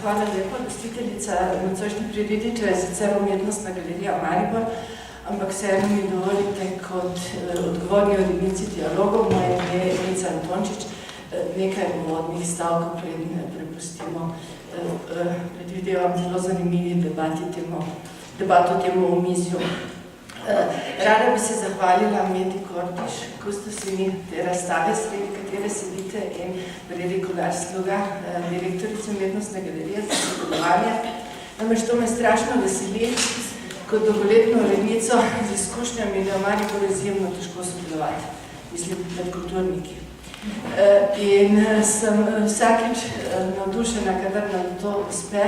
hvala lepa, gostiteljica nocojšnje prireditve je sicer Umetnostna galerija Maribor, ampak vseeno mi dovolite kot odgovorni urednici dialogov, moje ime je Enica Antončič, nekaj uvodnih stavkov prepustimo. Predvidevam zelo zanimivi debato temu omizju. Rada bi se zahvalila Meti Kordiš, kustosini te razstave, sredi katere sedite, in Bredi Kolar Sluga, direktorica Umetnostne galerije za sodelovanje. Namreč to me strašno veseli, kot dolgoletno urednico z izkušnjami, da v Mariboru izjemno težko sodelovati, mislim, med kulturniki. In sem vsakič navdušena, kadar nam to uspe.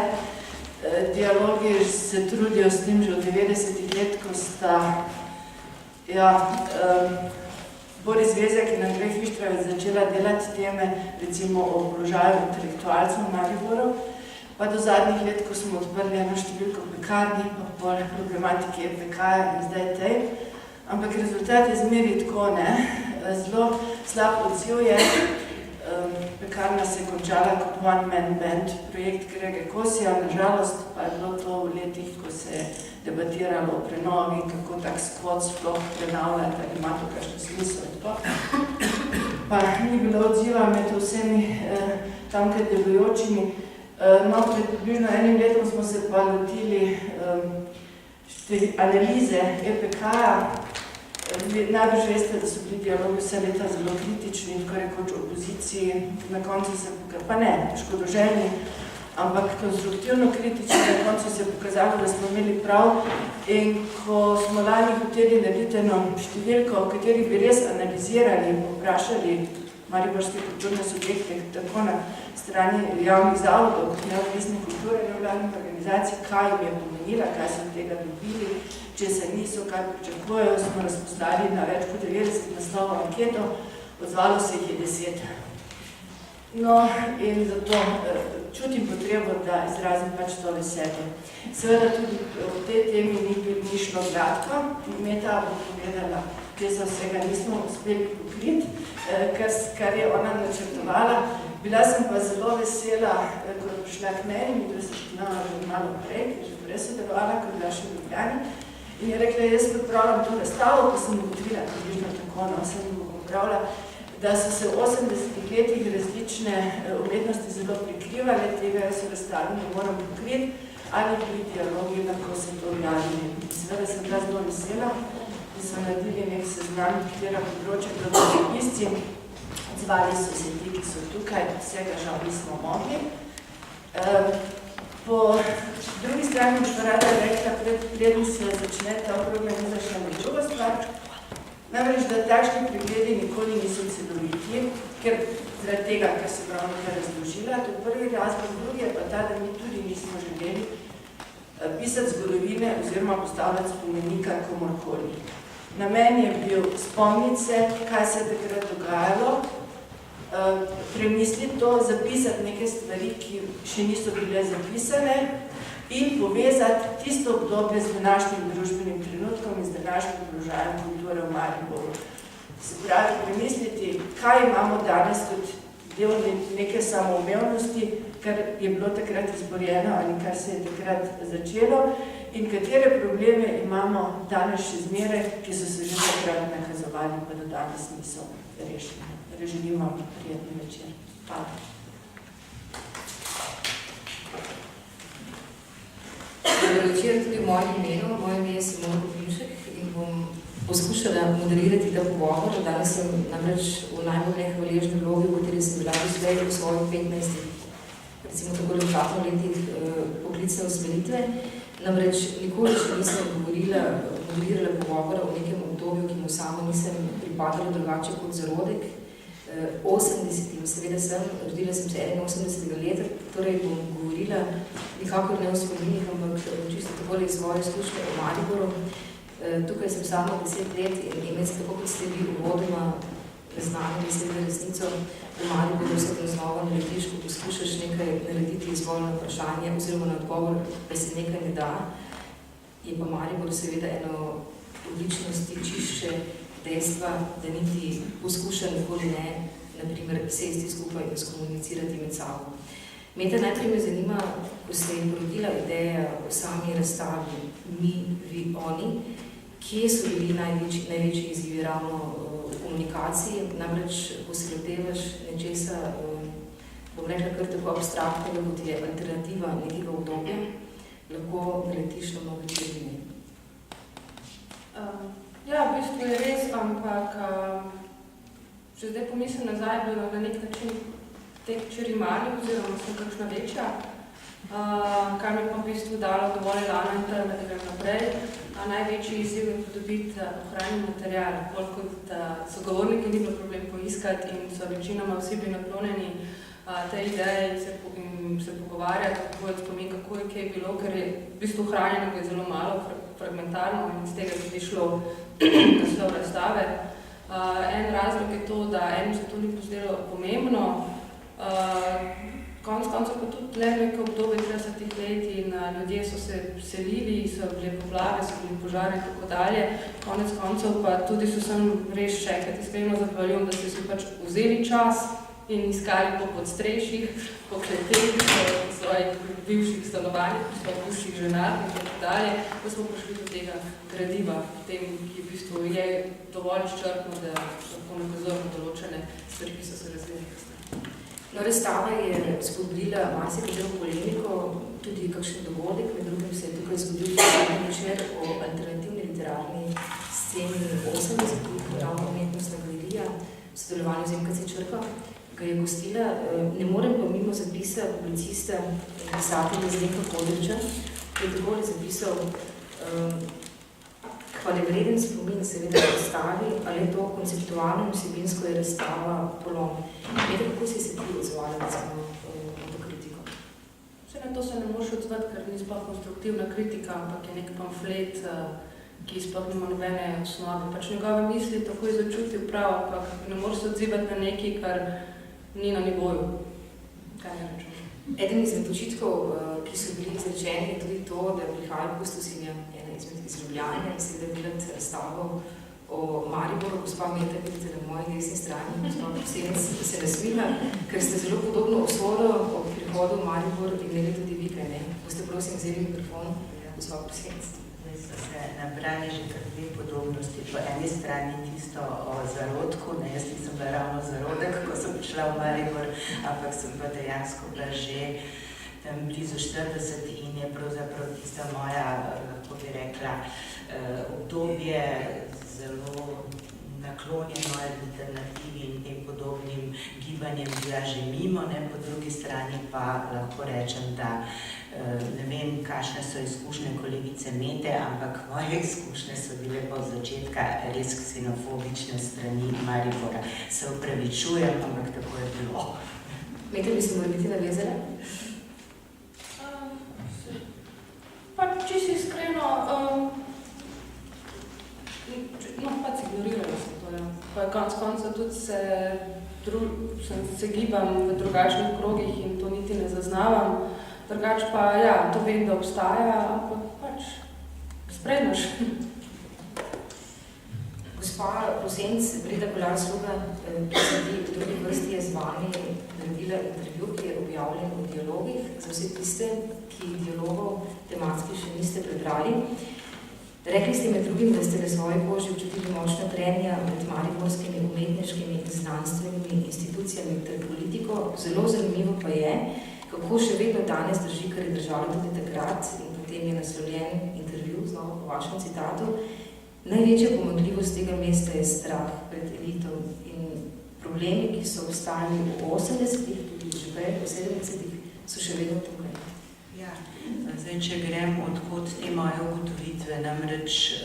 Dialogi se trudijo s tem že od 90-ih let, ko sta Boris Vezjak in Andrej Fištravec začela delati teme, recimo o položaju intelektualcev v Mariboru, pa do zadnjih let, ko smo odprli eno številko v pekarni, pa bolj problematike EPK-ja in zdaj tej. Ampak rezultat je zmeri tako, ne? Zelo slab odziv je. Pekarna se je končala kot one-man band, projekt Grege Kosija, nažalost pa je bilo to v letih, ko se je debatiralo o prenovi, kako tak skvot sploh prenavljati, ali ima to kakšen smisel. Pa ni bilo odziva med vsemi tamkaj delujočimi. No, pred približno enim letom smo se pa lotili analize EPK-ja. Najbrž veste, da so bili dialogi vse leta zelo kritični, tako rekoč v opoziciji, na koncu se pa ne, škodoželjni, ampak konstruktivno kritični, na koncu se je pokazalo, da smo imeli prav. In ko smo lani hoteli narediti eno številko, v kateri bi res analizirali in vprašali mariborske kulturne subjekte, tako na strani javnih zavodov, kot neodvisne kulture, nevladnih organizacij, kaj jim je pomenila, kaj so od tega dobili, če se niso, kaj pričakujejo, smo razposlali na več kot 90 naslovov anketo, odzvalo se jih je 10. No, in zato čutim potrebo, da izrazim pač to veselje. Seveda tudi v tej temi ni šlo gladko. Meta bo povedala, kje se vsega nismo uspeli pokriti, kar je ona načrtovala. Bila sem pa zelo vesela, ko je prišla k meni, mi je malo prej, ker že prej sodelovala, ko je bila še v Ljubljani. In je rekla, jaz pripravljam to razstavo, ko sem ugotovila, približno tako, no, sem pripravila, da so se v 80-ih letih različne umetnosti zelo prikrivale, tega jaz v razstavi ne moram pokriti, ali pri dialogi lahko se to objavili. Seveda sem bila zelo vesela, da so naredili nek seznam, katera področja pravzaprav pisci. Odzvali so se ti, ki so tukaj, vsega žal nismo mogli. Po drugi strani bi pa rada rekla, preden se začne ta okrogla miza še na drugo stvar, namreč, da takšni pregledi nikoli niso celoviti, ker zaradi tega, kar se pravno nekaj razložila, to prvi razlog, drugi je pa ta, da mi tudi nismo želeli pisati zgodovine oziroma postavljati spomenika komorkoli. Namen je bil spomniti se, kaj se je takrat dogajalo, premisliti to, zapisati neke stvari, ki še niso bile zapisane, in povezati tisto obdobje z današnjim družbenim trenutkom in z današnjim položajem kulture v Mariboru. Se pravi, premisliti, kaj imamo danes kot del neke samoumevnosti, kar je bilo takrat izborjeno ali kar se je takrat začelo, in katere probleme imamo danes še zmeraj, ki so se že takrat nakazovali, pa do danes niso rešeni. Želim vam prijetni večer. Hvala. Dobro večer tudi v mojem imenu. Moje ime je Simona Kopinšek in bom poskušala moderirati ta pogovor. Danes sem namreč v najbolj nehvaležni vlogi, v kateri sem bila doslej v svojih 15, recimo tako nekako letih poklicne usmeritve. Namreč nikoli še nisem moderirala pogovora o nekem obdobju, ki mu samo nisem pripadala drugače kot zarodek. 80, seveda rodila sem se 81. leta, torej bom govorila nikakor ne o spominih, ampak čisto takole iz svoje izkušnje o Mariboru. Tukaj sem sama 10 let in imec, tako kot ste vi uvodoma znali, seveda resnico v Mariboru se to znova narediš, ko poskušaš nekaj narediti izvolj na vprašanje oziroma na odgovor, da se nekaj ne da. Je pa Maribor seveda eno odličnosti čišče dejstva, da niti poskuša nikoli ne, naprimer, sesti skupaj in skomunicirati med sabo. Meta, najprej me zanima, ko se je porodila ideja o sami razstavi Mi, vi, oni, kje so bili največji izzivi ravno v komunikaciji, namreč, ko se lotevaš nečesa, bom rekla kar tako abstraktnega, kot je alternativa nekega obdobja, lahko naletiš na mnogo čezine. Ja, v bistvu je res, ampak že zdaj pomislim nazaj, je bilo na nek način tek čeri mali, oziroma sem kakšna večja, kar mi pa v bistvu dalo dovolj elana in prve, da grem naprej. Največji izziv je podobiti ohranjen material, koliko sogovorniki ni bilo problem poiskati in so večinoma vsi bili naklonjeni te ideje in se pogovarjati, kako je spomin, kako je kaj bilo, ker je v bistvu ohranjenega je zelo malo, fragmentarno in iz tega tudi šlo naslov razstave. En razlog je to, da enim se to ni pozdelo pomembno, konec koncev pa tudi le nekaj obdobje 30 let in ljudje so se selili, so bile poplave, so bili požari in tako dalje. Konec koncev pa tudi so sem res še enkrat iskreno zahvaljujem, da ste si pač vzeli čas in iskali po podstrešjih, po kleteh, po svojih bivših stanovanjih, po svojih bivših ženah in tako dalje, da smo prišli do tega gradiva, tem, ki v bistvu je dovolj izčrpno, da lahko nakazujemo določene stvari, ki so se razvijali. No, razstava je spodbudila marsikatero polemiko, tudi kakšen dogodek, med drugim se je tukaj zgodil večer o alternativni literarni sceni 80-ih, ravno umetnostna galerija, v sodelovanju z MKC Črka, ga je gostila. Ne morem pa mimo zapisa publicista in pisatelja Zdenka Kodriča, ki je takole zapisal hvalevreden spomin seveda razstavi, ali je to konceptualno in vsebinsko je razstava polom. Meta, kako si se ti odzvala na to kritiko? Vse na to se ne moreš odzvati, ker ni sploh konstruktivna kritika, ampak je nek pamflet, ki sploh nima nobene osnove. Pač njegove misli tako je začutil prav, ampak ne moreš se odzivati na nekaj, kar ni na nivoju. Kaj ne rečem? Eden izmed očitkov, ki so bili izrečeni, je tudi to, da prihaja Kustosinja, ena izmed iz Ljubljane, in seveda videti razstavo o Mariboru, gospa Meta, vidite na moji desni strani, gospa Prosenc se nasmiha, ker ste zelo podobno usodo ob prihodu v Maribor imeli tudi vi, kaj ne? Boste prosim vzeli mikrofon, gospa Prosenc. So se nabrali že kar dve podobnosti. Po eni strani tisto o zarodku, ne, jaz nisem bila ravno zarodek, ko sem prišla v Maribor, ampak sem pa dejansko bila že tam blizu 40 in je pravzaprav tista moja, lahko bi rekla, obdobje zelo naklonjeno alternativi in tem podobnim gibanjem bila že mimo, ne, po drugi strani pa lahko rečem, da ne vem, kakšne so izkušnje kolegice Mete, ampak moje izkušnje so bile pa od začetka res ksenofobične strani Maribora. Se opravičujem, ampak tako je bilo. Meta, bi se mora biti navezala? Pa čisto iskreno, pač ignorirala sem to, ja. Pa konec konca tudi se gibam v drugačnih krogih in to niti ne zaznavam. Drugač pa, ja, to vem, da obstaja, ampak pač sprejmeš. Gospa Prosenc, Breda Kolar-Sluga, ki sedi v drugi vrsti, je z vami naredila intervju, ki je objavljen v dialogih, za vse tiste, ki dialogov tematski še niste prebrali. Rekli ste med drugim, da ste na svoji koži občutili močna trenja med mariborskimi umetniškimi in znanstvenimi institucijami ter politiko. Zelo zanimivo pa je, kako še vedno danes drži, kar je držalo tudi takrat, in potem je naslovljen intervju, znova po vašem citatu. Največja pomanjkljivost tega mesta je strah pred elitom in problemi, ki so obstajali v 80-ih, tudi že prej, v 70-ih, so še vedno tukaj. Ja, zdaj, če grem odkot te moje ugotovitve, namreč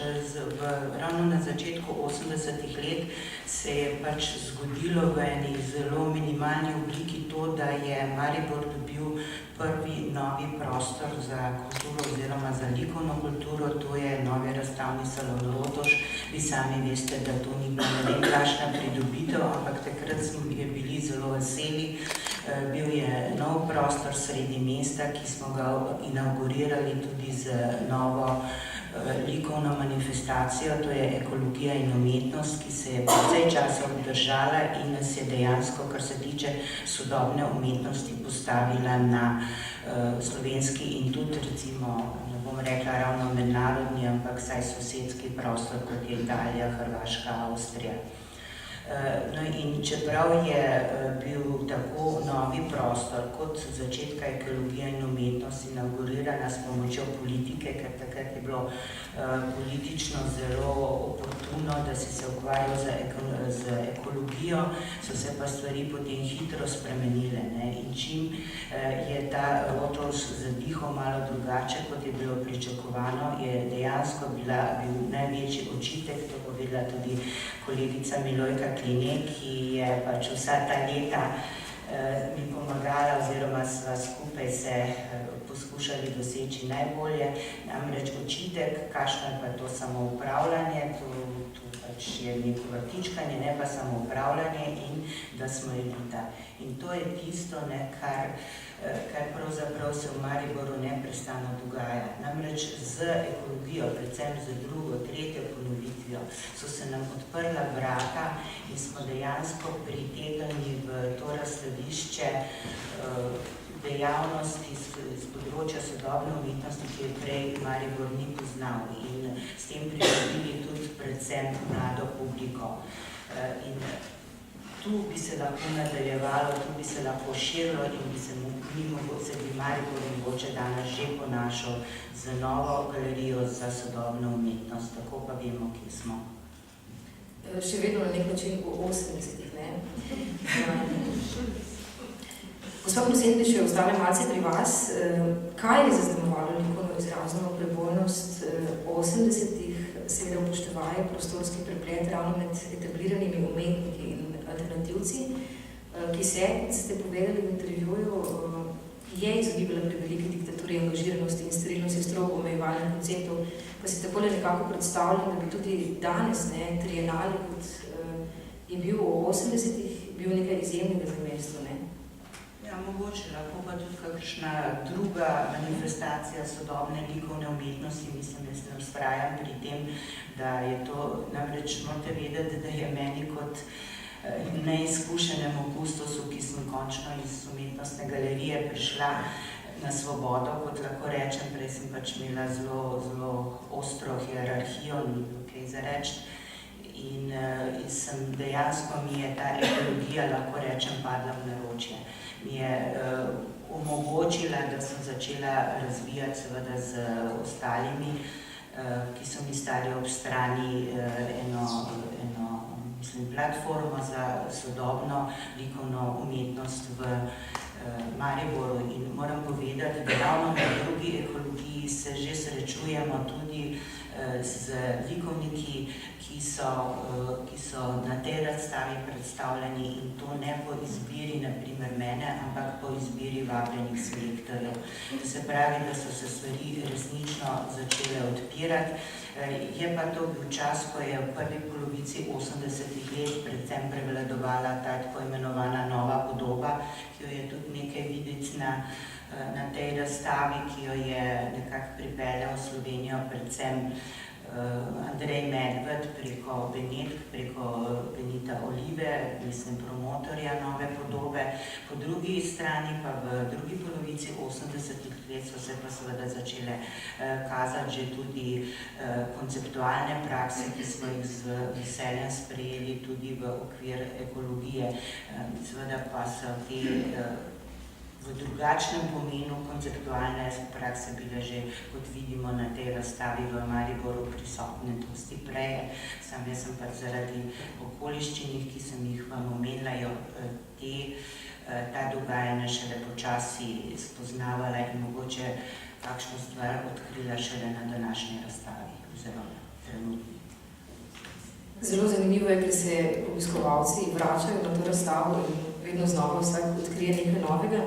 ravno na začetku 80-ih let se je pač zgodilo v eni zelo minimalni obliki to, da je Maribor dobil prvi novi prostor za kulturo oziroma za likovno kulturo, to je novi razstavni salon Rotoš. Vi sami veste, da to ni bila ne vem kakšna pridobitev, ampak takrat smo bili zelo veseli. Bil je nov prostor sredi mesta, ki smo ga inaugurirali tudi z novo likovno manifestacijo, to je Ekologija in umetnost, ki se je precej časa obdržala in nas je dejansko, kar se tiče sodobne umetnosti, postavila na slovenski in tudi recimo, ne bom rekla ravno mednarodni, ampak saj sosedski prostor, kot je Italija, Hrvaška, Avstrija. No in čeprav je bil tako novi prostor kot začetka ekologije in umetnosti inaugurirana s pomočjo politike, ker takrat je bilo politično zelo oportuno, da si se ukvarjal z ekologijo, so se pa stvari potem hitro spremenile. In čim je ta rotos zadihal malo drugače, kot je bilo pričakovano, je dejansko bil največji očitek, to povedala tudi kolegica Milojka Kline, ki je pač vsa ta leta mi pomagala oziroma sva skupaj se poskušali doseči najbolje. Namreč očitek, kakšno je pa to samoupravljanje, to pač je neko vrtičkanje, ne pa samoupravljanje in da smo elita. In to je tisto, kar pravzaprav se v Mariboru neprestano dogaja. Namreč z ekologijo, predvsem z drugo, tretjo ponovitvijo, so se nam odprla vrata in smo dejansko pritegnili v to razstavišče dejavnosti z področja sodobne umetnosti, ki je prej Maribor ni poznal in s tem pridobili tudi predvsem mlado publiko. In tu bi se lahko nadaljevalo, tu bi se lahko širilo in bi se bi Maribor mogoče danes že ponašal z novo galerijo za sodobno umetnost, tako pa vemo, kje smo. Še vedno na nek način v 80-ih, ne? Gospa Prosentni, še ostane malce pri vas. Kaj je zaznamovalo likovno izrazno prebojnost 80-ih, seveda upoštevaje prostorski preplet ravno med etabliranimi umetniki in alternativci, ki se, ste povedali v intervjuju, je izogibala prevelike diktature, angažiranosti in sterilnosti strogo omejevalnih konceptov, pa si takole nekako predstavljam, da bi tudi danes, trienale, kot je bil v 80-ih, bil nekaj izjemnega za mesto, ne? Ja, mogoče, lahko pa tudi kakšna druga manifestacija sodobne likovne umetnosti, mislim, jaz ne vztrajam pri tem, da je to, namreč morate vedeti, da je meni kot neizkušenemu kustosu, ki sem končno iz umetnostne galerije prišla na svobodo, kot lahko rečem, prej sem pač imela zelo ostro hierarhijo, ni bilo kaj za reči. In sem dejansko mi je ta ekologija, lahko rečem, padla v naročje. Mi je omogočila, da sem začela razvijati seveda z ostalimi, ki so mi stali ob strani eno platformo za sodobno likovno umetnost v Mariboru. In moram povedati, da ravno na drugi ekologiji se že srečujemo tudi z likovniki, ki so na tej razstavi predstavljeni in to ne po izbiri, naprimer mene, ampak po izbiri vabljenih selektorjev. To se pravi, da so se stvari resnično začele odpirati. Je pa to bil čas, ko je v prvi polovici 80-ih let predvsem prevladovala ta tako imenovana nova podoba, ki jo je tudi nekaj videti na tej razstavi, ki jo je nekako pripeljal v Slovenijo predvsem Andrej Medved preko Benetk, preko Benita Olive, mislim, promotorja nove podobe. Po drugi strani pa v drugi polovici 80-ih let so se pa seveda začele kazati že tudi konceptualne prakse, ki smo jih z veseljem sprejeli tudi v okvir ekologije. Seveda pa so te v drugačnem pomenu konceptualne prakse bile že, kot vidimo na tej razstavi v Mariboru, prisotne dosti prej. Jaz sem pa zaradi okoliščin, ki sem jih vam omenila, ta dogajanja šele počasi spoznavala in mogoče kakšno stvar odkrila šele na današnji razstavi, oziroma trenutni. Zelo zanimivo je, ker se obiskovalci vračajo na to razstavo in vedno znova vsak odkrije nekaj novega.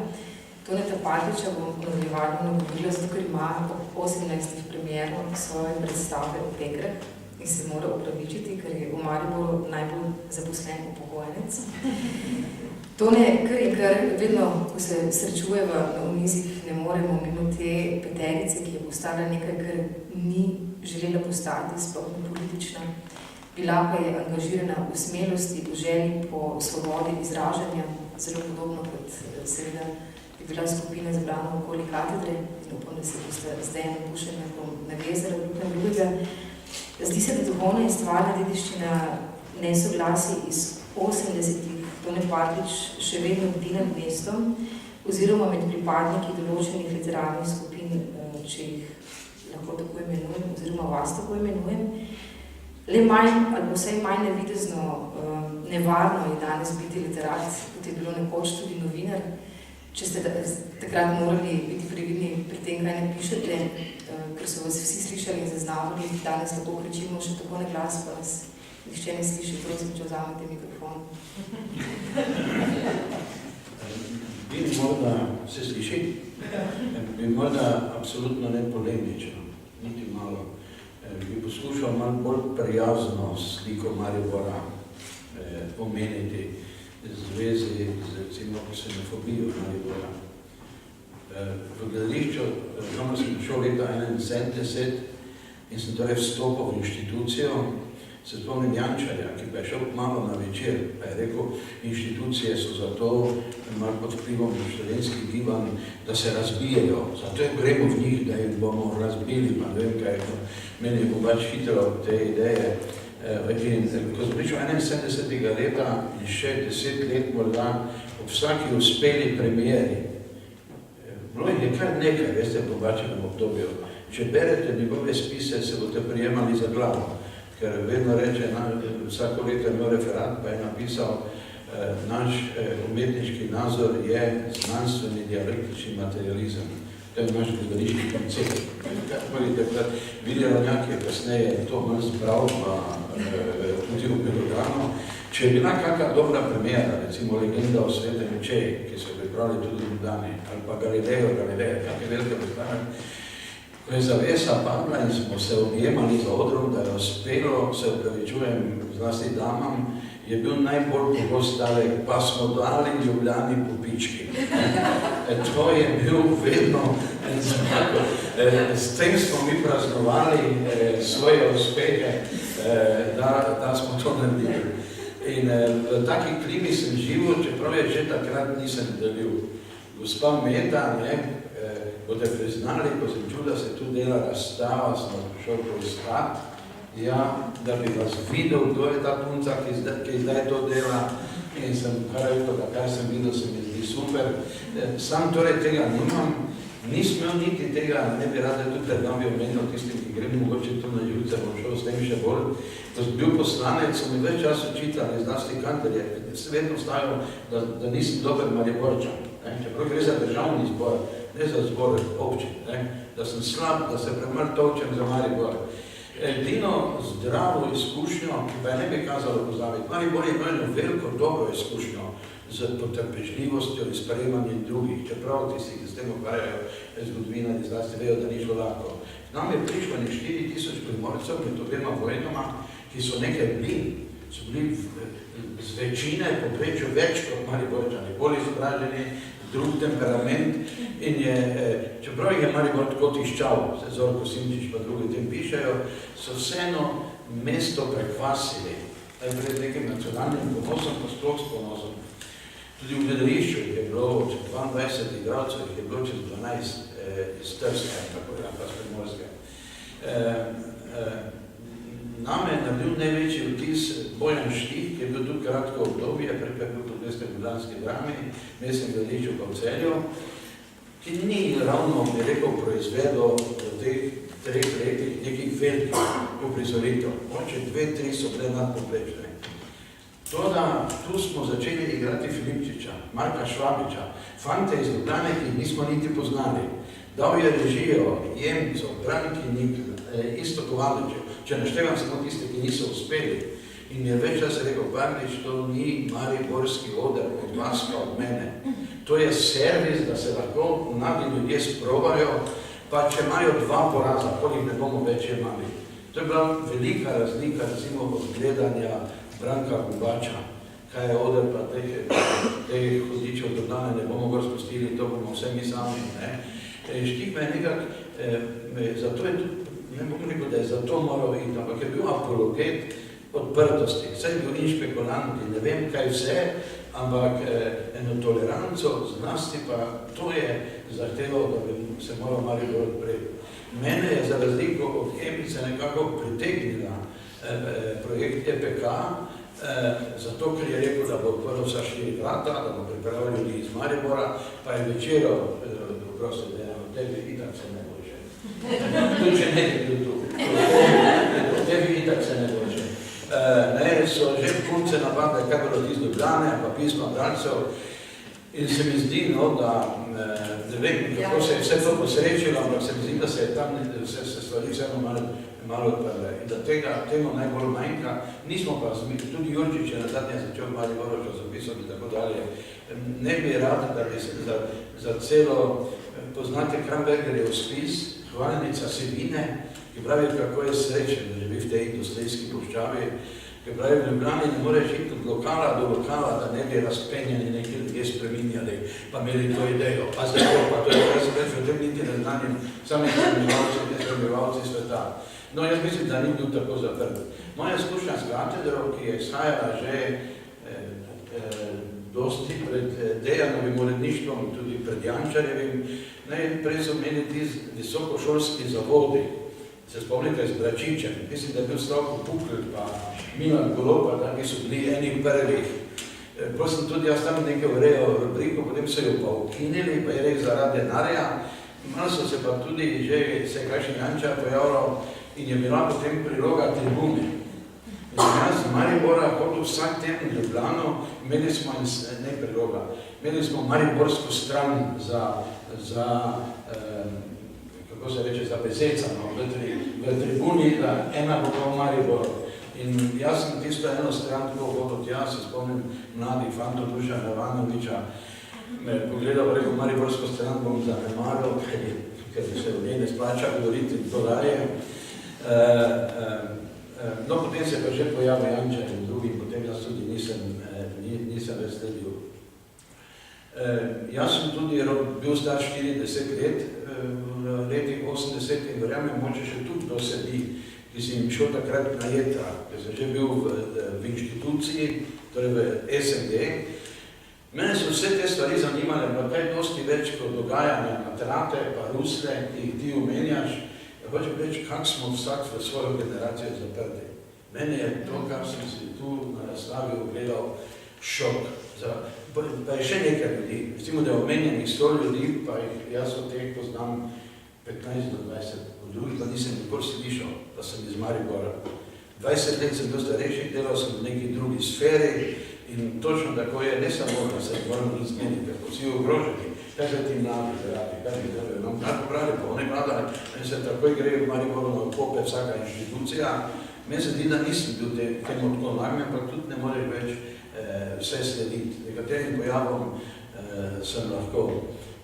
Toneta Parliča bom nadaljevala nagovorila, zato ker ima ob 18. premiero svoje predstave o Pekrah in se mora opravičiti, ker je v Mariboru najbolj zaposlen upokojenec. Tone, kar vedno, ko se srečujeva na omizjih, ne moremo mimo te peterice, ki je ostala nekaj, kar ni želela postati, sploh ne politična. Bila pa je angažirana v smelosti, v želji po svobodi izražanja, zelo podobno kot seveda je bila skupina zbrana okoli katedre in upam, da se boste zdaj napušenjakom navezali drug na drugega. Zdi se, da duhovna in stvarna dediščina nesoglasij iz 80-ih Tone Partljič še vedno bdi nad mestom oziroma med pripadniki določenih literarnih skupin, če jih lahko tako imenujem, oziroma vas tako imenujem. Le manj, ali vsaj manj nevidezno, nevarno je danes biti literat, kot je bilo nekoč tudi novinar. Če ste takrat morali biti previdni pri tem, kaj napišete, ker so vas vsi slišali in zaznavali, danes lahko kričimo še tako na glas, pa nas nihče ne sliši, prosim, če vzamete mikrofon. Bi morda se sliši? Bi morda absolutno ne polemično, niti malo. Bi poskušal malo bolj prijazno sliko Maribora omeniti v zvezi z recimo ksenofobijo Maribora. V gledališču, sem šel leta 1971 in sem torej vstopil v inštitucijo. Se spomnim Jančarja, ki pa je šel malo na večer, pa je rekel, inštitucije so zato malo pod vplivom študentskih gibanj, da se razbijajo. Zato je gremo v njih, da jih bomo razbili, pa ne vem kaj. Meni je bo pač hitro te ideje. In ko sem prišel 71. leta in še 10 let morda ob vsaki uspeli premijeri, bilo je kar nekaj, veste, po bačenem obdobju. Če berete njegove spise, se boste prijemali za glavo. Ker vedno reče, vsako leto imel referat, pa je napisal, naš umetniški nazor je znanstveni dialektični materializem. To je naš gledališki koncept. Videlo nekaj kasneje to manj zbral, pa tudi v Belograno. Če je bila kakšna dobra premijera, recimo Legenda o svetem Učeji, ki so pripravili tudi v Ljubljani, ali pa Galileo, kakšne velike predstave, ko je zavesa padla in smo se objemali za odrom, da je uspelo, se upravičujem zlasti damam, je bil najbolj pogost stavek, pa smo dali Ljubljani po pički. To je bil vedno en znak. S tem smo mi praznovali svoje uspehe, da smo to naredili. In v taki klimi sem živel, čeprav je že takrat nisem delil. Gospa Meta, boste priznali, ko sem čul, da se tu dela razstava, sem šel poiskat, da bi vas videl, kdo je ta punca, ki zdaj to dela, in sem kar rekel, da kaj sem videl, se mi zdi super. Sam torej tega nimam, nisem imel niti tega, ne bi rad, da tudi predam bi omenil tistim, ki grem mogoče tu na Živce, bom šel s tem še bolj. Ko sem bil poslanec, so mi več čas očitali, zlasti kantorje, se vedno stavil, da nisem dober Mariborčan. Čeprav gre za državni zbor, ne za zbor občin, da sem slab, da se premalo tolčem za Maribor. Edino zdravo izkušnjo, ki pa je ne bi kazalo pozdraviti, Maribor je imel veliko dobro izkušnjo z potrpežljivostjo in sprejemanjem drugih, čeprav tisti, ki s tem ukvarjajo zgodovina, zlasti vejo, da ni šlo lahko. Nam je prišlo 4000 primorcev med obema vojnama, ki so nekaj bili, so bili z večine poprečju več kot Mariborčani, bolj izobraženi, drug temperament in je, čeprav je Maribor tako tiščal, se Zorko Simčič pa drugi tem pišejo, so vseeno mesto prekvasili, pred nekim nacionalnim ponosom, pa sploh s ponosom. Tudi v gledališču je bilo od 22 igralcev, je bilo čez 12 iz Trska, tako je, pa s Primorske. Name je naredil največji vtis Bojan Štih, ki je bil tu kratko obdobje, preko je bil pod Mestne ljubljanske drame, mestnem gledališču pa v Celju, ki ni ravno, bi rekel, proizvedel v teh 3 letih nekih velikih uprizoritev. Moče 2-3 so bile nadpoprečne. Toda tu smo začeli igrati Filipčiča, Marka Švabiča, fante iz Ljubljane, ki jih nismo niti poznali. Dal je režijo Jemco, Branki Nik, Isto Kovačičev, če naštevam samo tiste, ki niso uspeli. In je več čas rekel, Parlič, to ni mariborski oder od vas pa od mene. To je servis, da se lahko mladi ljudje sprobajo, pa če imajo 2 poraza, koliko ne bomo več imali. To je bila velika razlika, recimo, od gledanja Branka Gubača, kaj je oder, pa teh hodičev do dana ne bomo ga spustili, to bomo vse mi sami. Štih me je nekak Zato je tudi, ne bom rekel, da je zato moral iti, ampak je bil apologet odprtosti. Vse je bil in špekulant in ne vem kaj vse, ampak eno toleranco, zlasti pa to je zahtevalo, da bi se moral Maribor odpreti. Mene je za razliko od Emice nekako pritegnila projekt EPK, zato, ker je rekel, da bo odprl vsa 4 vrata, da bo pripravil ljudi iz Maribora, pa je večero, prosti, da je od tebi itak se ne bože. Tudi če ne je bil tu. Od tebi itak se ne bože. Ne, so že punce napadle, kaj bilo iz Ljubljane, pa pisma bralcev, in se mi zdi, no, da ne vem, kako se je vse to posrečilo, ampak se mi zdi, da se je tam se stvari vseeno malo odprle. In da temu najbolj manjka, nismo pa, tudi Jurčič je nazadnje začel Mariboru časopisom in tako dalje. Ne bi rad, da bi se za celo, poznate Krambergerjev spis, Hvalnica Sivine, ki pravi, kako je srečen, da živi v tej industrijski puščavi, ki pravi, v Ljubljani ne moreš iti od lokala do lokala, da ne bi razpenjeni nekaj ljudje spreminjali, pa imeli to idejo. Pa zdaj to, pa to je, kaj se reči, o tem niti ne znanim, sami prebivalci sveta. No, jaz mislim, da ni bil tako zaprt. Moja izkušnja s katedro, ki je izhajala že dosti pred Dejanovim uredništvom, tudi pred Jančarjevim, najprej so imeli ti visokošolski zavodi. Se spomnite z Bračičem, mislim, da je bil Slavko Pukl, pa Milan Golob, da so bili eni prvih. Potem sem tudi jaz tam nekaj urejal rubriko, potem so jo pa ukinili, pa je rekel zaradi denarja. Malo so se pa tudi že se kakšen Jančar pojavljal in je bila potem priloga Tribune. In sem jaz z Maribora hodil vsak teden v Ljubljano, imeli smo ne priloga, imeli smo mariborsko stran za kako se reče, za bezecano v Tribuni, da ena bo pa v Mariboru. In jaz sem tisto eno stran tako hodil tja, se spomnim mladih fantov Dušana Ivanoviča, me pogledal, rekel, mariborsko stran bom zanemaril, ker se v njej ne splača govoriti in to dalje. No, potem se pa že pojavil Jančar in drugi, potem jaz tudi nisem več sledil. Jaz sem tudi bil star 40 let, v letih 80 in verjamem, moče še tudi kdo sedi, ki si jim šel takrat na jetra, ker sem že bil v inštituciji, torej v SNG. Mene so vse te stvari zanimale, pa kaj dosti več kot dogajanja na Trate, pa Rusle, ki jih ti omenjaš. Hočem reči, kak smo vsak v svojo generacijo zaprti. Mene je to, kar sem si tu na razstavi ogledal, šok. Pa je še nekaj ljudi, recimo, da je omenjenih 100 ljudi, pa jaz od teh poznam 15 do 20, od drugih pa nisem nikoli slišal, da sem iz Maribora. 20 let sem bil starejši, delal sem v neki drugi sferi in točno tako je, ne samo, da se moramo razmeniti, ker vsi ogroženi. Kaj se ti mladi zaradi, kaj mi delajo? Nam kar pobrali, pa oni vladali, in se takoj gre v Mariboru na pope vsaka inštitucija. Meni se zdi, da nisem bil temu tako nagnjen, ampak tudi ne moreš več vse slediti. Nekaterim pojavom sem lahko.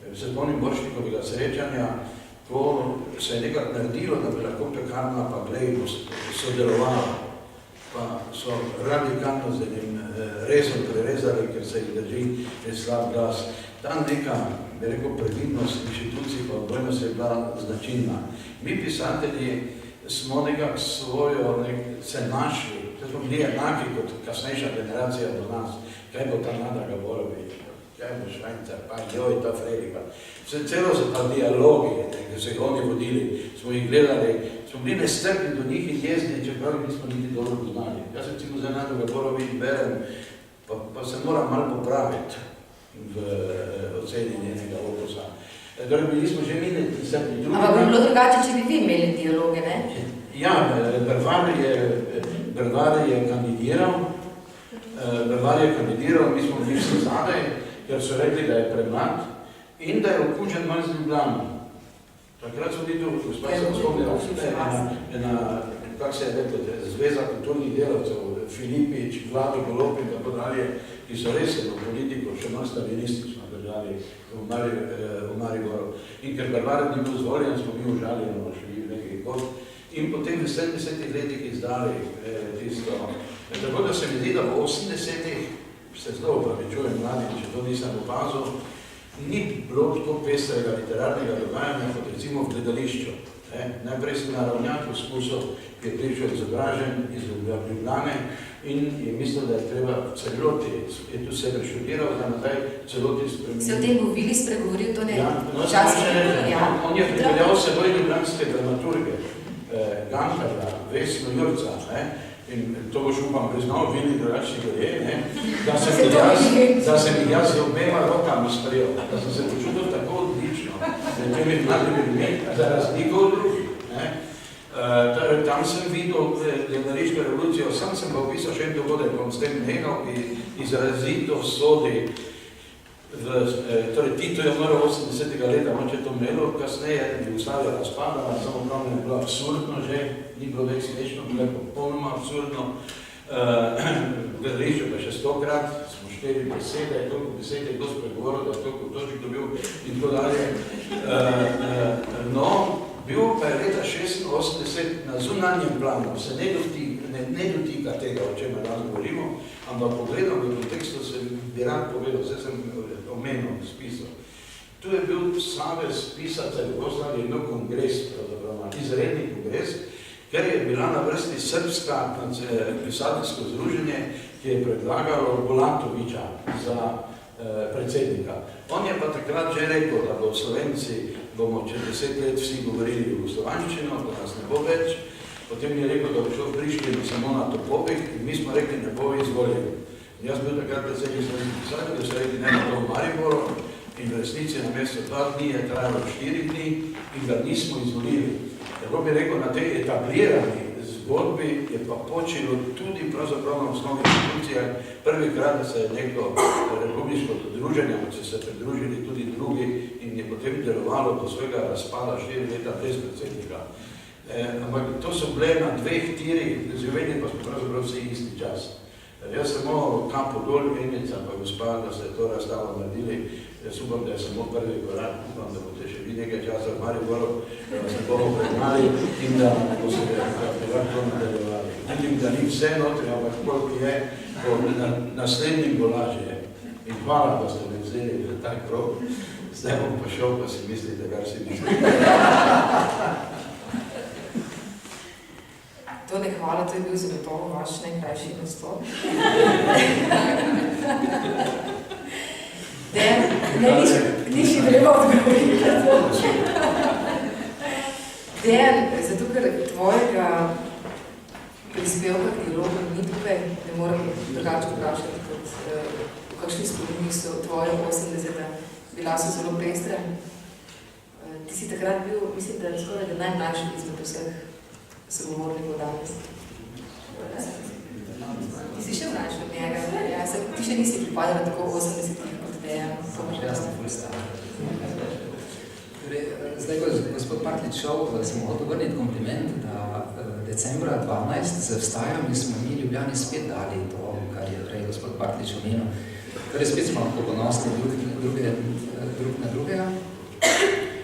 Se spomnim Borštnikovega srečanja, ko se je nekaj naredilo, da bi lahko Pekarna pa Glejbo sodelovala. Pa so radikalno z enim rezom prerezali, ker se jih drži slab glas. Ta neka, bi rekel, previdnost inštitucij pa odbojnost je bila značilna. Mi pisatelji smo nekako svojo, se našli, se smo bili enaki kot kasnejša generacija do nas. Kaj bo ta Nada Gaborovič, kaj bo Švajcar, pa joj, ta Frerika. Celo so ta dialogi, ki so jih oni vodili, smo jih gledali, smo bili nestrpni do njih in jezni, čeprav jih nismo niti dobro poznali. Jaz recimo za Nado Gaborovič berem, pa se moram malo popraviti v oceni njenega opusa. Torej, bili smo že mi nestrpni drugi. Ampak bi bilo drugače, če bi vi imeli dialoge, ne? Ja, Brvar je kandidiral, mi smo bili vsi zadaj, ker so rekli, da je premlad in da je okužen malo z Ljubljano. Takrat so bili tu, gospod se spomnila, kako se je reklo, Zveza kulturnih delavcev, Filipič, Vlado Golob in tako dalje, ki so res eno politiko še malo stalinistično držali v Mariboru. In ker Brvar ni bil zvoljen, smo mi užaljeno šli v nekaj kot. In potem v 70 letih izdali tisto. Tako da se mi zdi, da v 80-ih, se zelo upravičujem mladim, če to nisem opazil, ni bilo tako pestrega literarnega dogajanja kot recimo v gledališču. Najprej sem naravnjak poskusov, ki je prišel izobražen iz Ljubljane in je mislil, da je treba v celoti, je tu sebe študiral, da na taj celoti spremenil. Se o tem bo Vili spregovoril, to ne čas? On je pripeljal seboj ljubljanske dramaturge, Gankarja, Vesno Jurca, in to boš upam priznal, Vili drugačnega je, da sem jaz z obema rokama sprejel, da sem se počutil tako odlično, med temi mladimi ljudmi, za razliko od drugih. Tam sem videl gledališko revolucijo, sam sem pa opisal še en dogodek, bom s tem nehal, ki izrazito sodi torej Tito je umrl 80. leta, moče to imelo, kasneje Jugoslavija razpadala, samo pravno je bilo absurdno že, ni bilo več smešno, bilo je popolnoma absurdno. Gledališče pa še 100-krat, smo šteli besede, toliko besed je kdo spregovoril, da je toliko točk dobil in tako dalje. No, bil pa je leta 86 na zunanjem planu, se ne dotika tega, o čem danes govorimo, ampak pogledam v kontekstu, se bi rad povedal, vse sem omenil, spisal. Tu je bil Savez pisatelj Jugoslavije, imel kongres, izredni kongres, ker je bila na vrsti srpska pisateljsko združenje, ki je predlagalo Bulatoviča za predsednika. On je pa takrat že rekel, da bo Slovenci bomo čez 10 let vsi govorili jugoslovanščino, da nas ne bo več. Potem je rekel, da bo šel v Prištino samo na topovih in mi smo rekli, ne bo izvoljeni. Jaz bil takrat predsednik slovenskih pisateljev, da so rekli, ne bo v Mariboru in v resnici na mesto 2 dni je trajalo 4 dni in ga nismo izvolili. Tako bi rekel, na tej etablirani zgodbi je pa počelo tudi pravzaprav na osnovnih institucijah prvikrat, da se je neko republiško druženje, ko so se pridružili tudi drugi in je potem delovalo do svojega razpada 4 leta brez predsednika. Ampak to so bile na 2 tirih, zjeveni pa smo pravzaprav vsi isti čas. Jaz samo Kampo dol, Enica pa gospa, da ste to razstavo naredili. Jaz upam, da je samo prvi korak, upam, da boste še vi nekaj časa v Mariboru, da vas ne bomo pregnali in da boste lahko nadaljevali. Vidim, da ni vse notri, ampak koliko je, po naslednjim bo lažje. In hvala, da ste me vzeli v tak krog. Zdaj bom pa šel, pa si mislite, kar si mislite. To ne hvala, to je bil zagotovo vaš najkrajši nastop. Ni treba odgovoriti. Dejan, zato ker tvojega prispevka k dialogu ni tukaj, ne moram drugače vprašati, kot v kakšnih spominih so tvoje 80-ta bila so zelo pestre. Ti si takrat bil, mislim, da skoraj najmlajši izmed vseh sogovornikov danes. Ti si še mlajši od njega, ti še nisi pripadala tako 80-ih kot Dejan. Zdaj, ko je gospod Partlič šel, sem hotel vrniti kompliment, da decembra 12 z vstajami smo mi Ljubljani spet dali to, kar je prej gospod Partlič omenil. Torej spet smo lahko ponosni drug na drugega.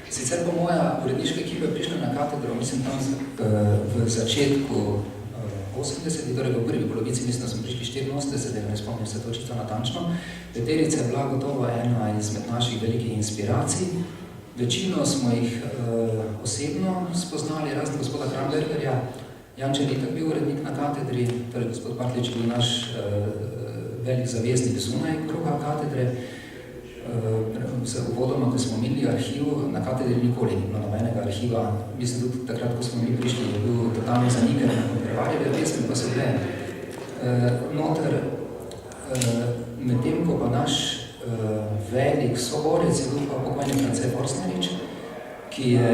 Sicer pa moja uredniška ekipa je prišla na katedro, mislim tam v začetku 80, torej v prvi polovici, mislim, da smo prišli 84, ne spomnim se to čisto natančno. Peterica je bila gotovo ena izmed naših velikih inspiracij. Večino smo jih osebno spoznali, razen gospoda Krambergerja. Janče ni tak bil urednik na katedri, torej gospod Partlič je bil naš velik zaveznik zunaj kroga katedre. Se uvodoma, ko smo imeli arhiv, na katedri nikoli ni bilo nobenega arhiva. Mislim, tudi takrat, ko smo mi prišli, je bil totalno zanikan, prevarjeve pesmi pa so bile noter. Medtem, ko pa naš velik soborec je bil pa pokojni France Forstnerič, ki je